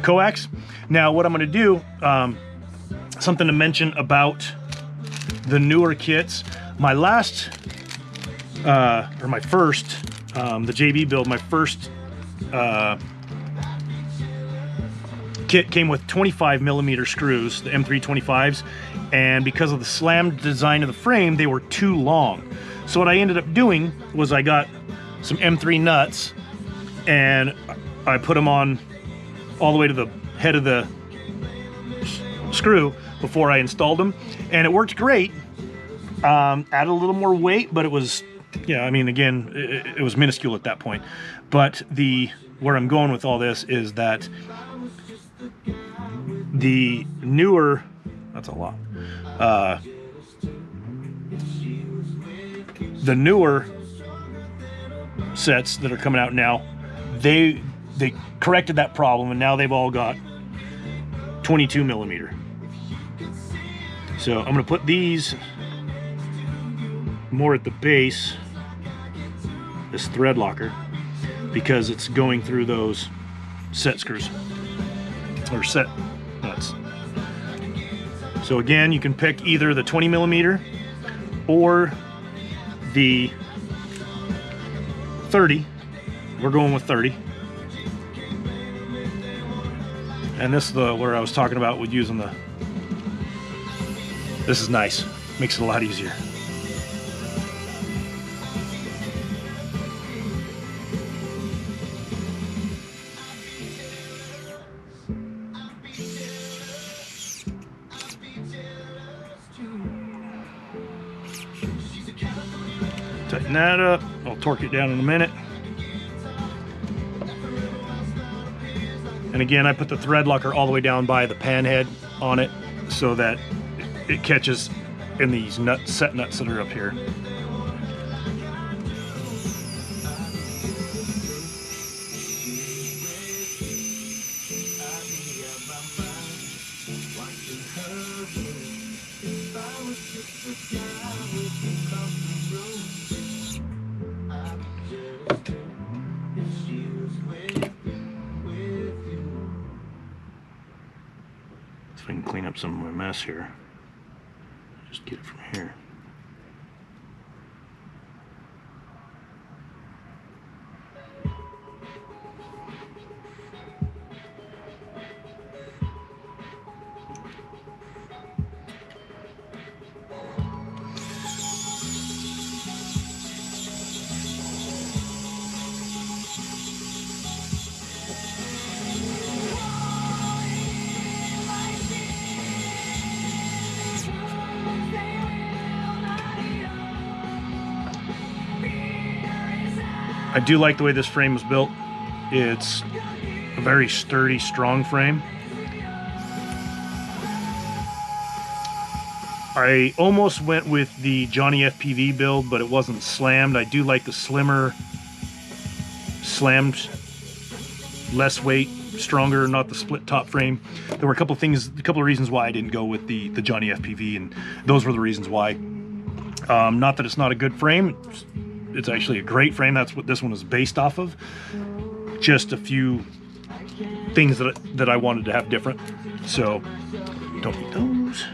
coax. Now what I'm going to do, something to mention about the newer kits. My last, or my first, the JB build, my first kit came with 25mm screws, the M325s, and because of the slammed design of the frame, they were too long. So what I ended up doing was I got some M3 nuts and I put them on all the way to the head of the screw before I installed them, and it worked great. Added a little more weight, but it was, yeah, I mean, again, it was minuscule at that point. But where I'm going with all this is that the newer, that's a lot, the newer sets that are coming out now, they corrected that problem, and now they've all got 22mm. So I'm going to put these more at the base, this thread locker, because it's going through those set screws, or set nuts. So again, you can pick either the 20mm or the 30. We're going with 30. And this is where I was talking about with using this is nice. Makes it a lot easier. Tighten that up. I'll torque it down in a minute. And again, I put the thread locker all the way down by the pan head on it so that it catches in these set nuts that are up here. So I can clean up some of my mess here. Just get it from here. I do like the way this frame was built. It's a very sturdy, strong frame. I almost went with the Johnny FPV build, but it wasn't slammed. I do like the slimmer, slammed, less weight stronger, not the split top frame. There were a couple of reasons why I didn't go with the Johnny FPV, and those were the reasons why. Not that it's not a good frame. It's actually a great frame. That's what this one is based off of. Just a few things that I wanted to have different. So don't eat those.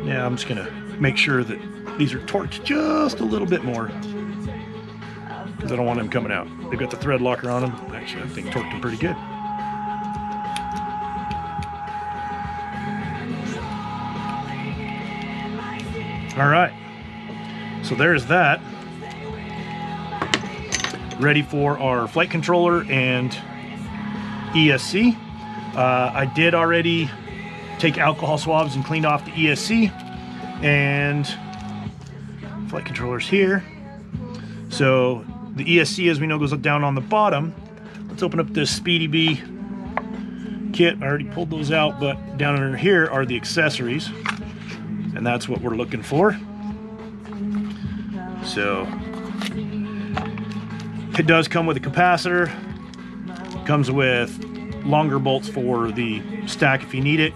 Yeah, I'm just gonna make sure that these are torqued just a little bit more, because I don't want them coming out. They've got the thread locker on them. Actually, I think torqued them pretty good. All right, so there's that. Ready for our flight controller and ESC. I did already take alcohol swabs and cleaned off the ESC, and flight controller's here. So the ESC, as we know, goes down on the bottom. Let's open up this Speedy Bee kit. I already pulled those out, but down under here are the accessories, and that's what we're looking for. So it does come with a capacitor, comes with longer bolts for the stack if you need it,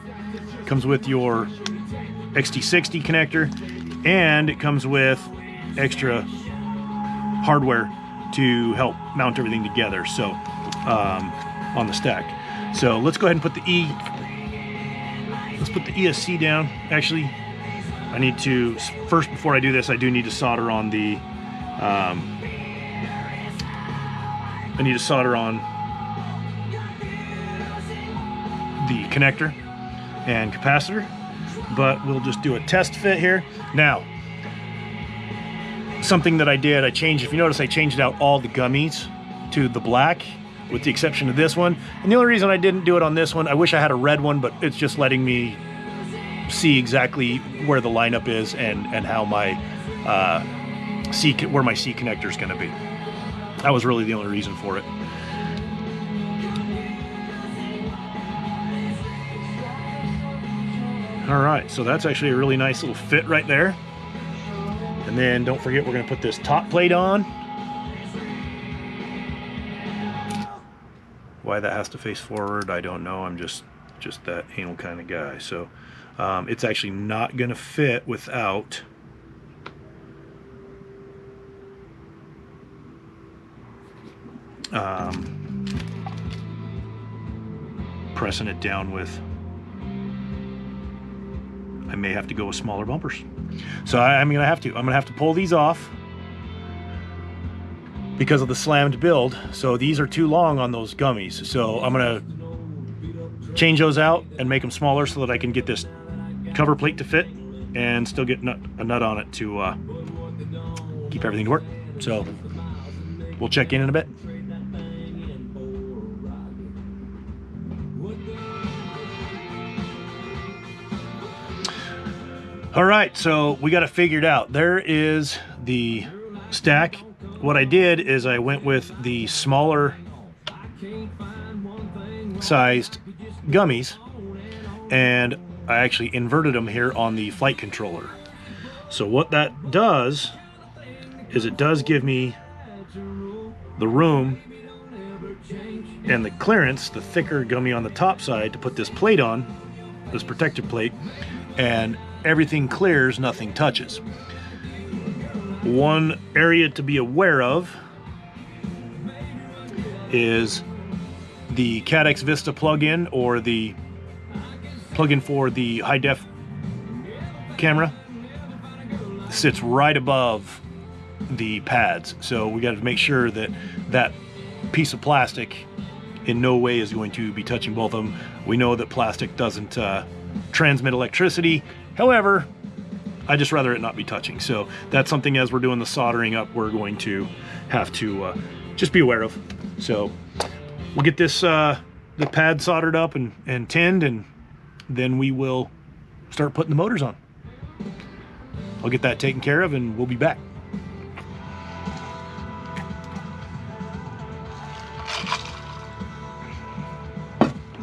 comes with your XT60 connector, and it comes with extra hardware to help mount everything together, so on the stack. So let's go ahead and put the ESC down. Actually, I need to first, before I do this, I do need to solder on the the connector and capacitor, but we'll just do a test fit here. Now, something that I did, I changed, if you notice, I changed out all the gummies to the black, with the exception of this one. And the only reason I didn't do it on this one, I wish I had a red one, but it's just letting me see exactly where the lineup is and how my where my C connector is going to be. That was really the only reason for it. All right, so that's actually a really nice little fit right there. And then don't forget, we're going to put this top plate on. Why that has to face forward, I don't know. I'm just that anal kind of guy. So it's actually not going to fit without pressing it down with, I may have to go with smaller bumpers. So I'm gonna have to pull these off because of the slammed build. So these are too long on those gummies. So I'm gonna change those out and make them smaller so that I can get this cover plate to fit and still get a nut on it to keep everything to work. So we'll check in a bit. All right, so we got it figured out. There is the stack. What I did is I went with the smaller sized gummies, and I actually inverted them here on the flight controller. So what that does is it does give me the room and the clearance, the thicker gummy on the top side, to put this plate on, this protective plate, and everything clears, nothing touches. One area to be aware of is the CADX Vista plug-in, or the plug-in for the high def camera, sits right above the pads. So we got to make sure that that piece of plastic in no way is going to be touching both of them. We know that plastic doesn't transmit electricity. However, I just rather it not be touching. So that's something, as we're doing the soldering up, we're going to have to just be aware of. So we'll get this the pad soldered up and tinned, and then we will start putting the motors on. I'll get that taken care of and we'll be back.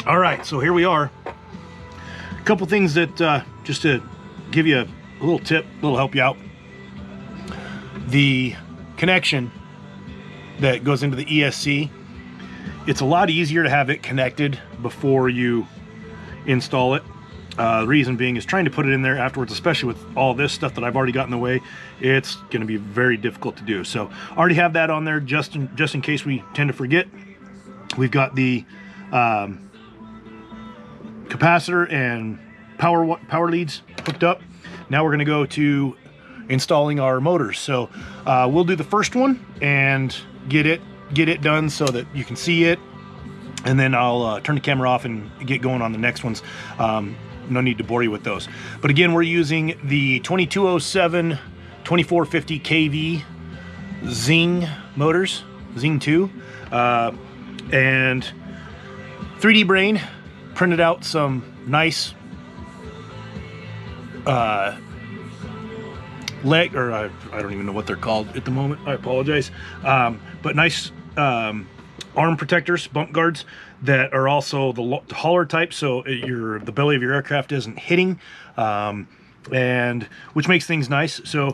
All right, so here we are. A couple things that just to give you a little tip, little help you out. The connection that goes into the ESC it's a lot easier to have it connected before you install it. The reason being is trying to put it in there afterwards, especially with all this stuff that I've already got in the way, it's going to be very difficult to do. So I already have that on there just in case we tend to forget. We've got the capacitor and power leads hooked up. Now we're going to go to installing our motors. So we'll do the first one and get it done so that you can see it, and then I'll turn the camera off and get going on the next ones. No need to bore you with those. But again, we're using the 2207 2450 kV Zing motors, Zing 2, and 3D Brain printed out some nice I don't even know what they're called at the moment. I apologize. But nice arm protectors, bump guards that are also the hauler type, so the belly of your aircraft isn't hitting, and which makes things nice. So,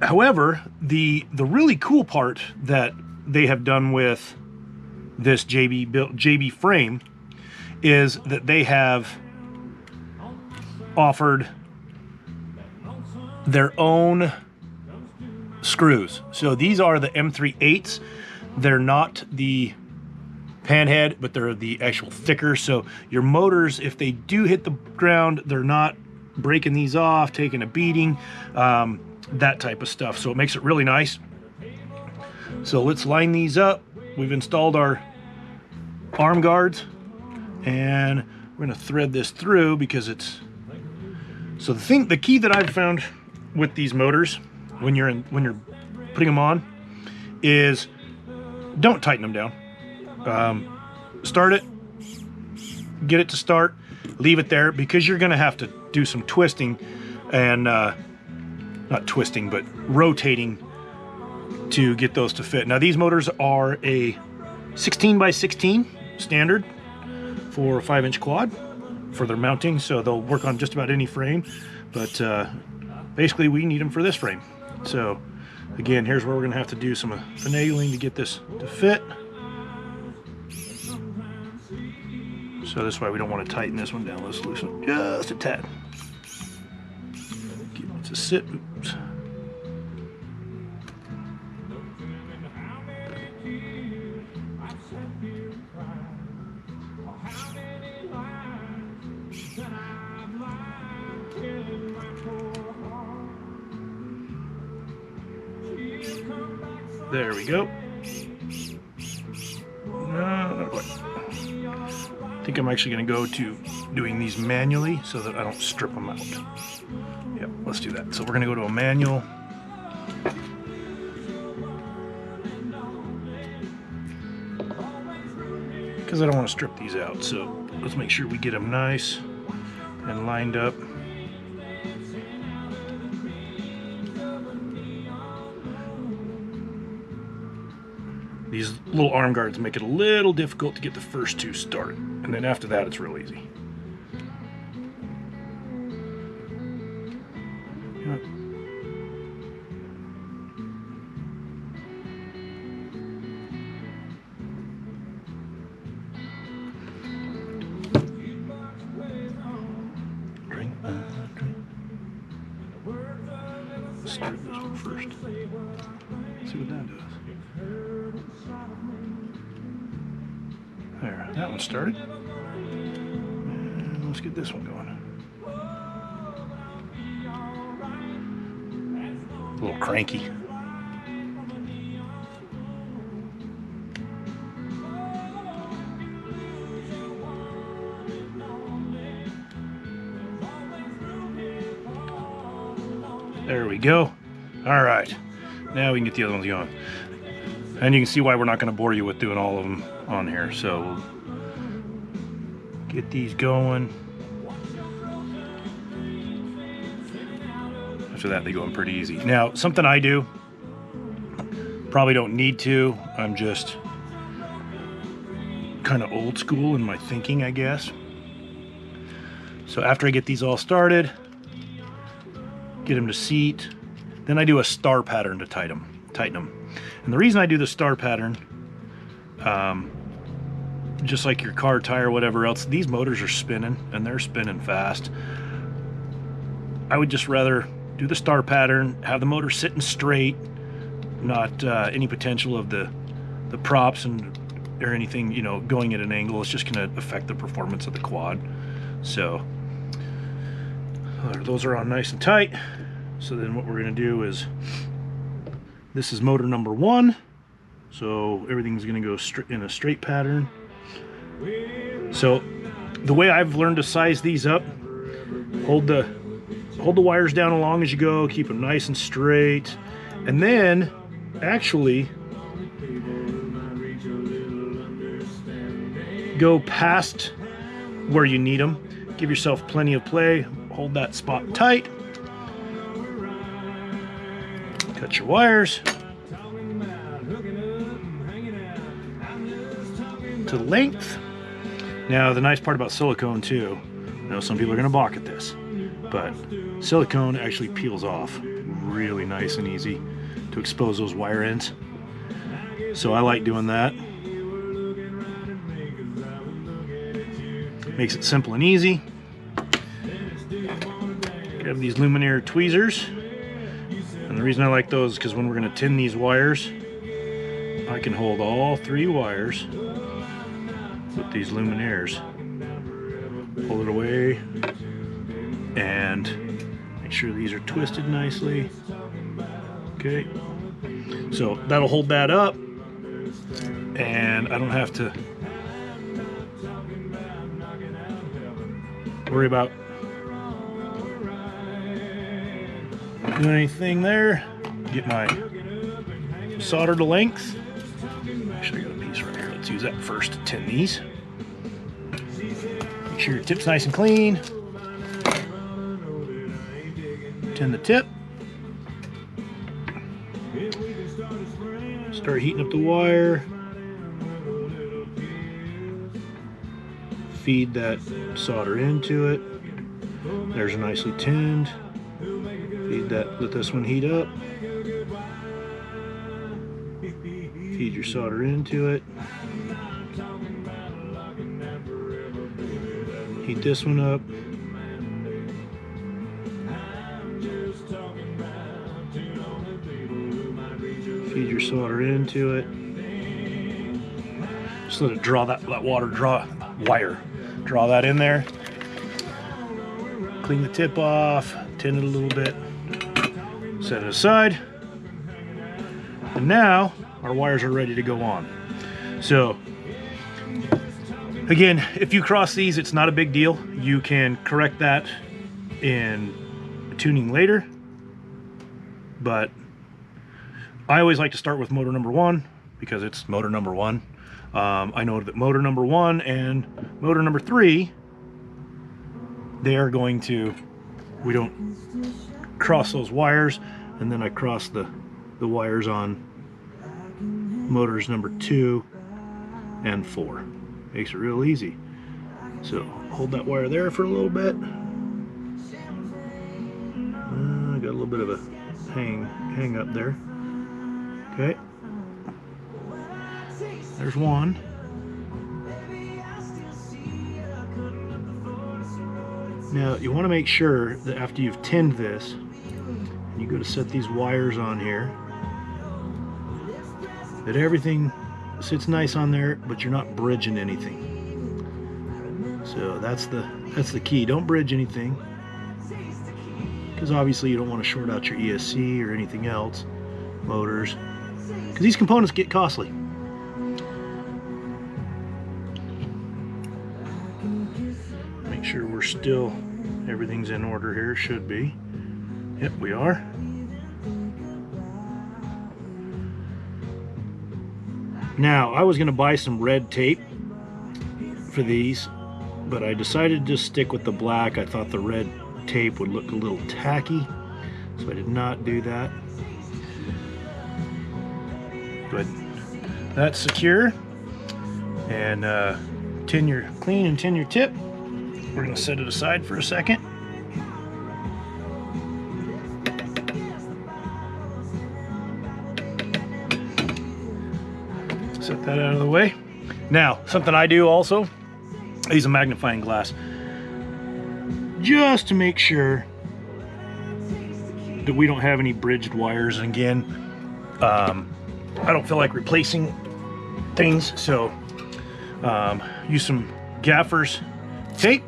however, the really cool part that they have done with this JB frame is that they have offered their own screws. So these are the M38s. They're not the panhead, but they're the actual thicker. So your motors, if they do hit the ground, they're not breaking these off, taking a beating, that type of stuff. So it makes it really nice. So let's line these up. We've installed our arm guards, and we're going to thread this through because it's. So the key that I've found with these motors when you're putting them on is don't tighten them down. Start it, get it to start, leave it there, because you're going to have to do some twisting and not twisting, but rotating to get those to fit. Now these motors are a 16x16 standard for a 5-inch quad for their mounting, so they'll work on just about any frame, but basically we need them for this frame. So again, here's where we're going to have to do some finagling to get this to fit. So this way we don't want to tighten this one down. Let's loosen it just a tad. Get it to sit. Oops. There we go. No, not quite. I think I'm actually going to go to doing these manually so that I don't strip them out. Yep, let's do that. So we're going to go to a manual. Because I don't want to strip these out. So let's make sure we get them nice and lined up. These little arm guards make it a little difficult to get the first two started, and then after that it's real easy. Yep. Drink. Start this one first. See what that does. There, that one started. And let's get this one going. A little cranky. There we go. All right, now we can get the other ones going. And you can see why we're not going to bore you with doing all of them on here. So we'll get these going. After that, they go in pretty easy. Now, something I do, probably don't need to. I'm just kind of old school in my thinking, I guess. So after I get these all started, get them to seat, then I do a star pattern to tighten them. And the reason I do the star pattern just like your car tire, whatever else, these motors are spinning, and they're spinning fast. I would just rather do the star pattern, have the motor sitting straight, not any potential of the props or anything, you know, going at an angle. It's just going to affect the performance of the quad. So those are on nice and tight. So then what we're going to do is, this is motor number 1, so everything's going to go in a straight pattern. So the way I've learned to size these up, hold the wires down along as you go, keep them nice and straight, and then actually go past where you need them. Give yourself plenty of play. Hold that spot tight. Cut your wires to length. Now the nice part about silicone too, I know some people are going to balk at this, but silicone actually peels off really nice and easy to expose those wire ends. So I like doing that. Makes it simple and easy. Grab these luminaire tweezers. And the reason I like those is because when we're going to tin these wires, I can hold all 3 wires with these luminaires. Pull it away and make sure these are twisted nicely. Okay, so that'll hold that up, and I don't have to worry about doing anything there. Get my solder to length. Actually, I got a piece right here. Let's use that first to tin these. Make sure your tip's nice and clean. Tin the tip. Start heating up the wire. Feed that solder into it. There's nicely tinned. Feed that, let this one heat up. Feed your solder into it. Heat this one up. Feed your solder into it. Just let it draw that draw that in there. Clean the tip off, tin it a little bit, set it aside, and now our wires are ready to go on. So again, if you cross these, it's not a big deal. You can correct that in tuning later, but I always like to start with motor number 1 because it's motor number 1. I know that motor number 1 and motor number 3, they are going to, we don't cross those wires, and then I cross the wires on motors number 2 and 4. Makes it real easy. So hold that wire there for a little bit. I got a little bit of a hang up there. Okay. There's one. Now you want to make sure that after you've tinned this, you go to set these wires on here, that everything sits nice on there, but you're not bridging anything. So that's the key. Don't bridge anything, because obviously you don't want to short out your ESC or anything else, motors, because these components get costly. Make sure we're still, everything's in order here, should be. Yep, we are. Now, I was going to buy some red tape for these, but I decided to just stick with the black. I thought the red tape would look a little tacky, so I did not do that. But that's secure. And clean and tin your tip. We're going to set it aside for a second. Set that out of the way. Now, something I do also, I use a magnifying glass just to make sure that we don't have any bridged wires. And again, I don't feel like replacing things, so use some gaffer's tape.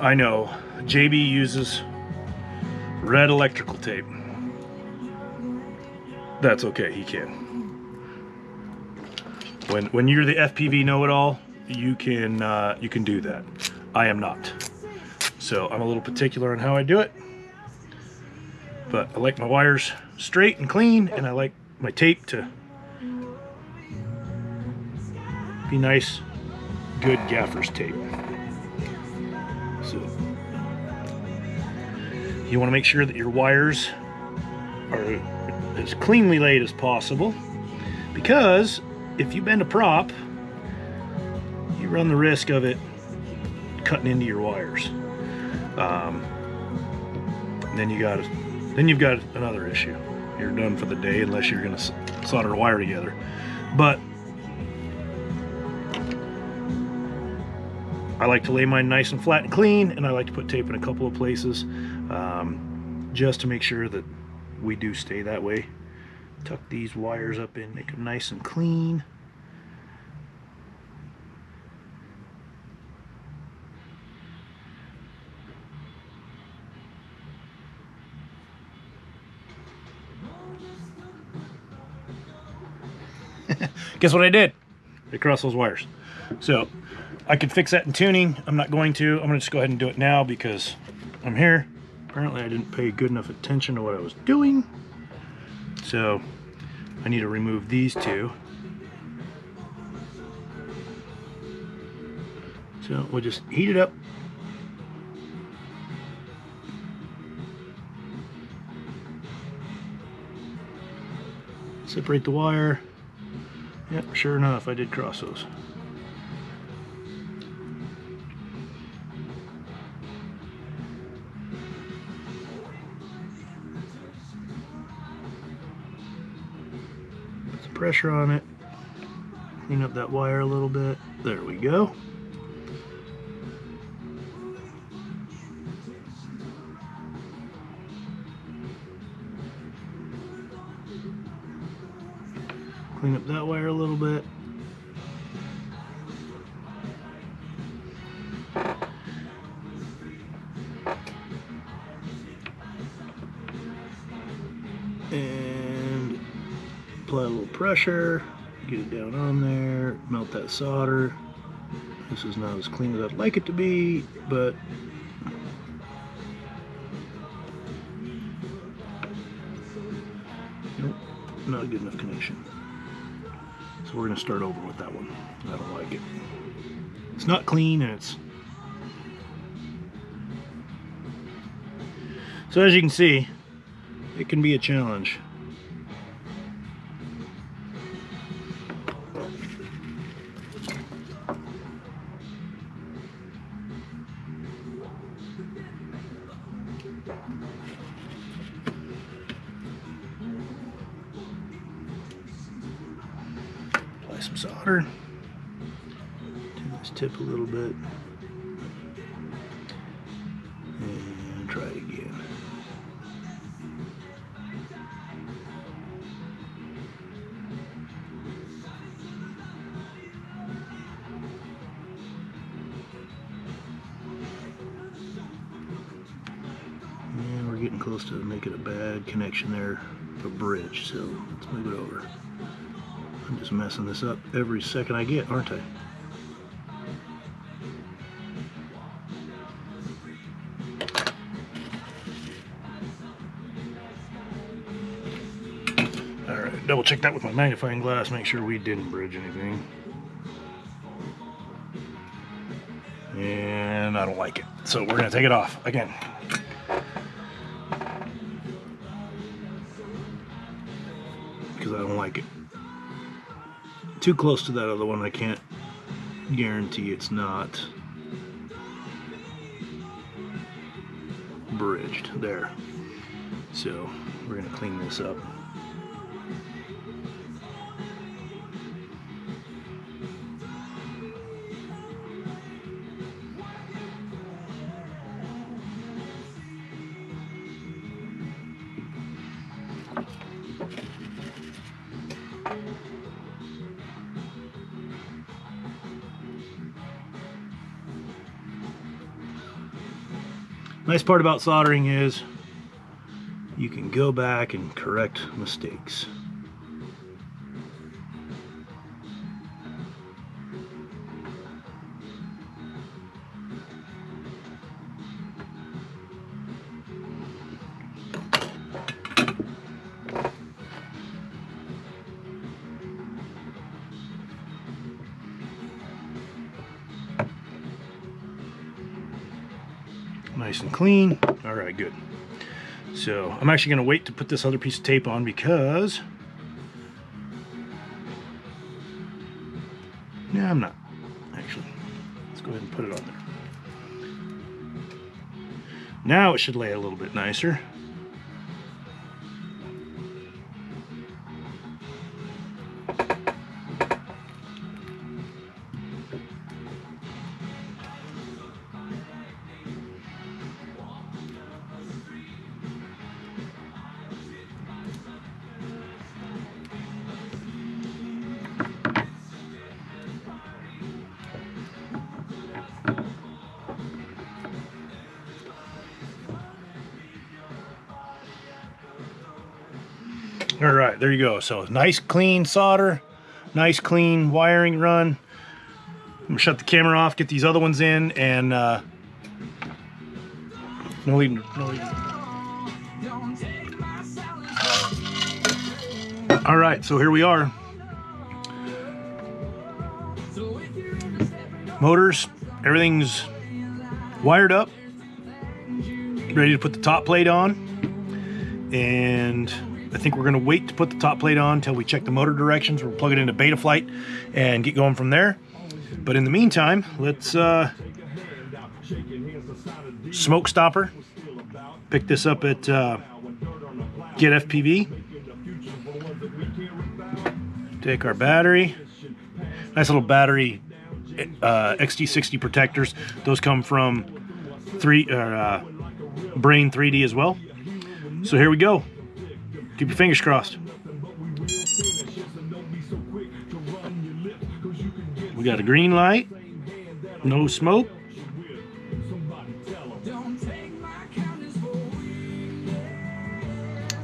I know JB uses red electrical tape. That's okay, he can. When you're the FPV know-it-all, you can do that. I am not. So I'm a little particular on how I do it. But I like my wires straight and clean, and I like my tape to be nice, good gaffer's tape. So you want to make sure that your wires are as cleanly laid as possible, because if you bend a prop, you run the risk of it cutting into your wires. Then you've got another issue. You're done for the day unless you're going to solder a wire together. But I like to lay mine nice and flat and clean, and I like to put tape in a couple of places just to make sure that we do stay that way. Tuck these wires up in, make them nice and clean. Guess what I did? I crossed those wires. So I could fix that in tuning. I'm not going to. I'm going to just go ahead and do it now because I'm here. Apparently I didn't pay good enough attention to what I was doing. So I need to remove these two. So we'll just heat it up. Separate the wire. Yep, sure enough, I did cross those. Put some pressure on it. Clean up that wire a little bit. There we go. Clean up that wire a little bit. And apply a little pressure, get it down on there, melt that solder. This is not as clean as I'd like it to be, but nope, not a good enough connection. So we're going to start over with that one. I don't like it. It's not clean, and it's... So as you can see, it can be a challenge. Some solder. Turn this tip a little bit. And try it again. And we're getting close to making a bad connection there, a bridge, so let's move it over. I'm just messing this up every second I get, aren't I? Alright, double check that with my magnifying glass, make sure we didn't bridge anything. And I don't like it. So we're going to take it off again. Because I don't like it. Too close to that other one, I can't guarantee it's not bridged. There. So we're going to clean this up. Nice part about soldering is you can go back and correct mistakes. Nice and clean. All right, good. So I'm actually going to wait to put this other piece of tape on because... No, I'm not. Actually, let's go ahead and put it on there. Now it should lay a little bit nicer. All right, there you go. So nice clean solder, nice clean wiring run. I'm gonna shut the camera off, get these other ones in, and no leading. All right, so here we are. Motors, everything's wired up, ready to put the top plate on, and I think we're going to wait to put the top plate on until we check the motor directions. We'll plug it into Betaflight and get going from there. But in the meantime, let's smoke stopper. Pick this up at Get FPV. Take our battery. Nice little battery XT60 protectors. Those come from Brain 3D as well. So here we go. Keep your fingers crossed. We got a green light, no smoke.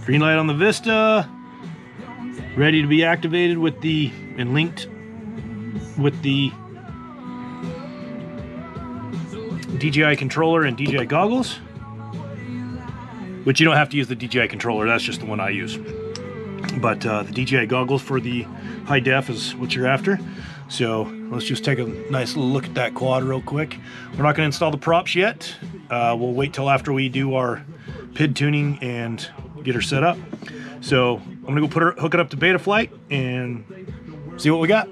Green light on the Vista, ready to be activated with the and linked with the DJI controller and DJI goggles. Which you don't have to use the DJI controller, that's just the one I use. But the DJI goggles for the high def is what you're after. So let's just take a nice little look at that quad real quick. We're not going to install the props yet. We'll wait till after we do our PID tuning and get her set up. So I'm going to go hook it up to Betaflight and see what we got.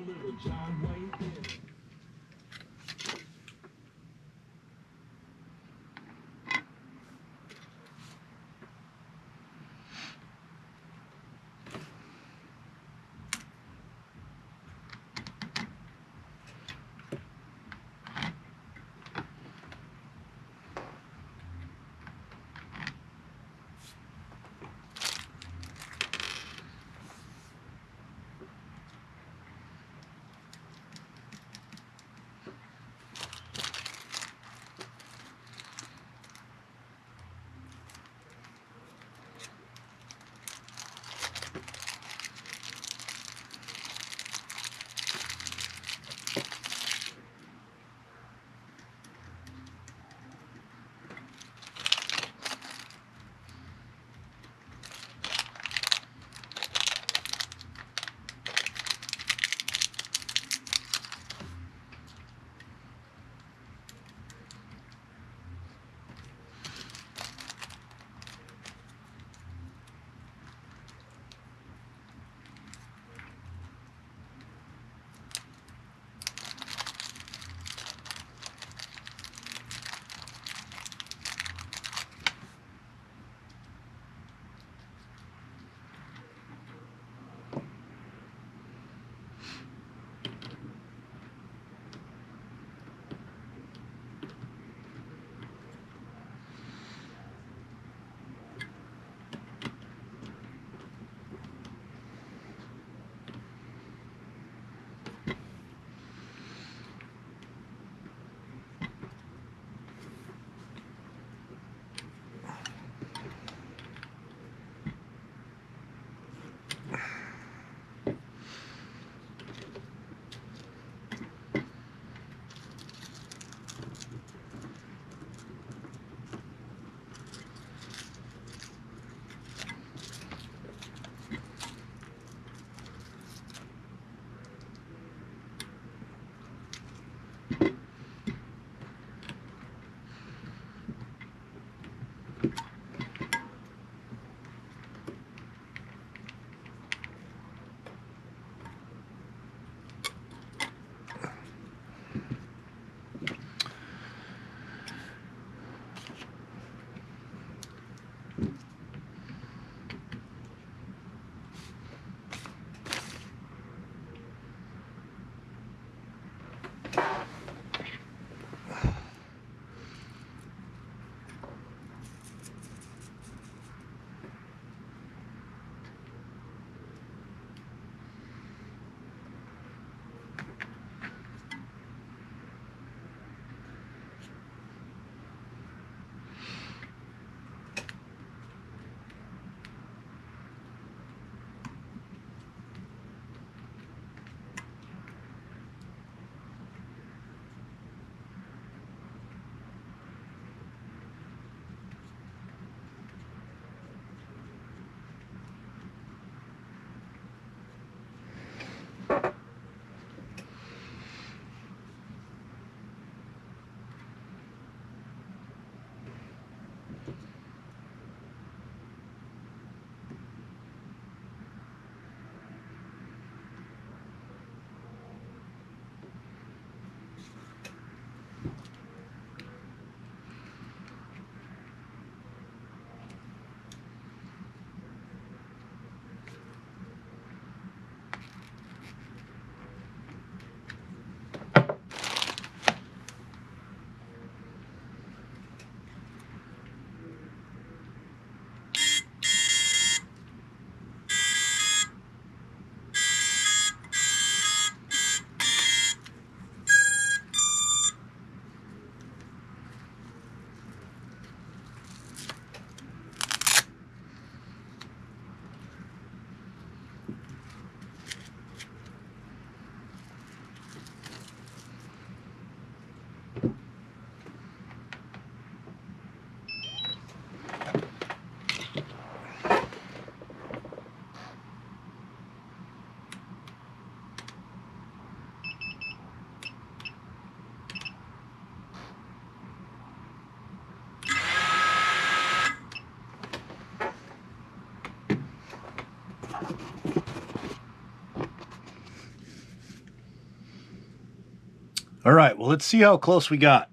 All right, well, let's see how close we got.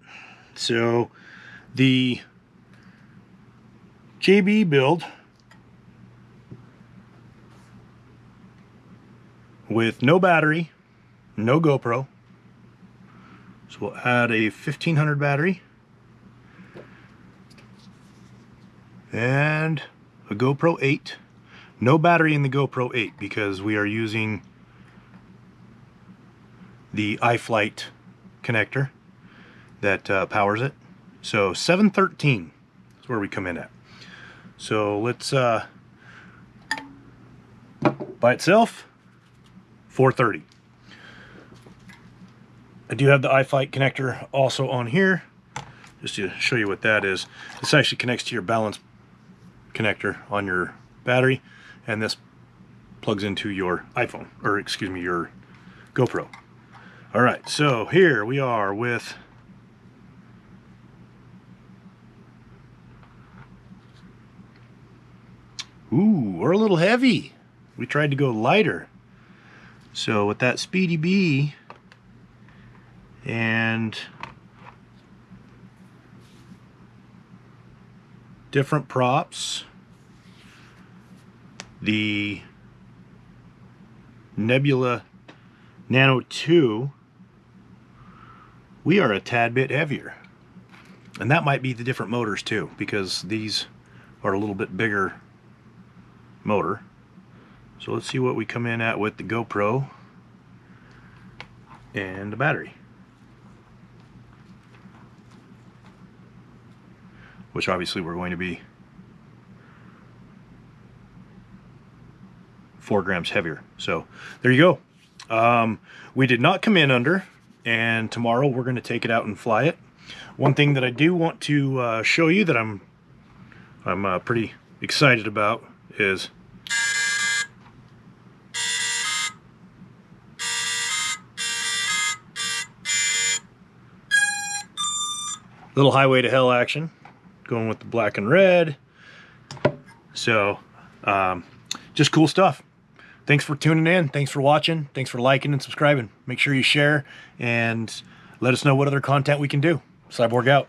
So the JB build with no battery, no GoPro. So we'll add a 1500 battery and a GoPro 8. No battery in the GoPro 8 because we are using the iFlight connector that powers it. So 713 is where we come in at. So let's by itself 430. I do have the iFlight connector also on here just to show you what that is. This actually connects to your balance connector on your battery, and this plugs into your iPhone, or excuse me, your GoPro. All right, so here we are with we're a little heavy. We tried to go lighter. So with that Speedy B and different props, the Nebula Nano 2, we are a tad bit heavier. And that might be the different motors too, because these are a little bit bigger motor. So let's see what we come in at with the GoPro and the battery, which obviously we're going to be 4 grams heavier. So there you go. We did not come in under, and tomorrow we're going to take it out and fly it. One thing that I do want to show you that I'm pretty excited about is little Highway to Hell action, going with the black and red. So just cool stuff. Thanks for tuning in. Thanks for watching. Thanks for liking and subscribing. Make sure you share and let us know what other content we can do. Cyborg out.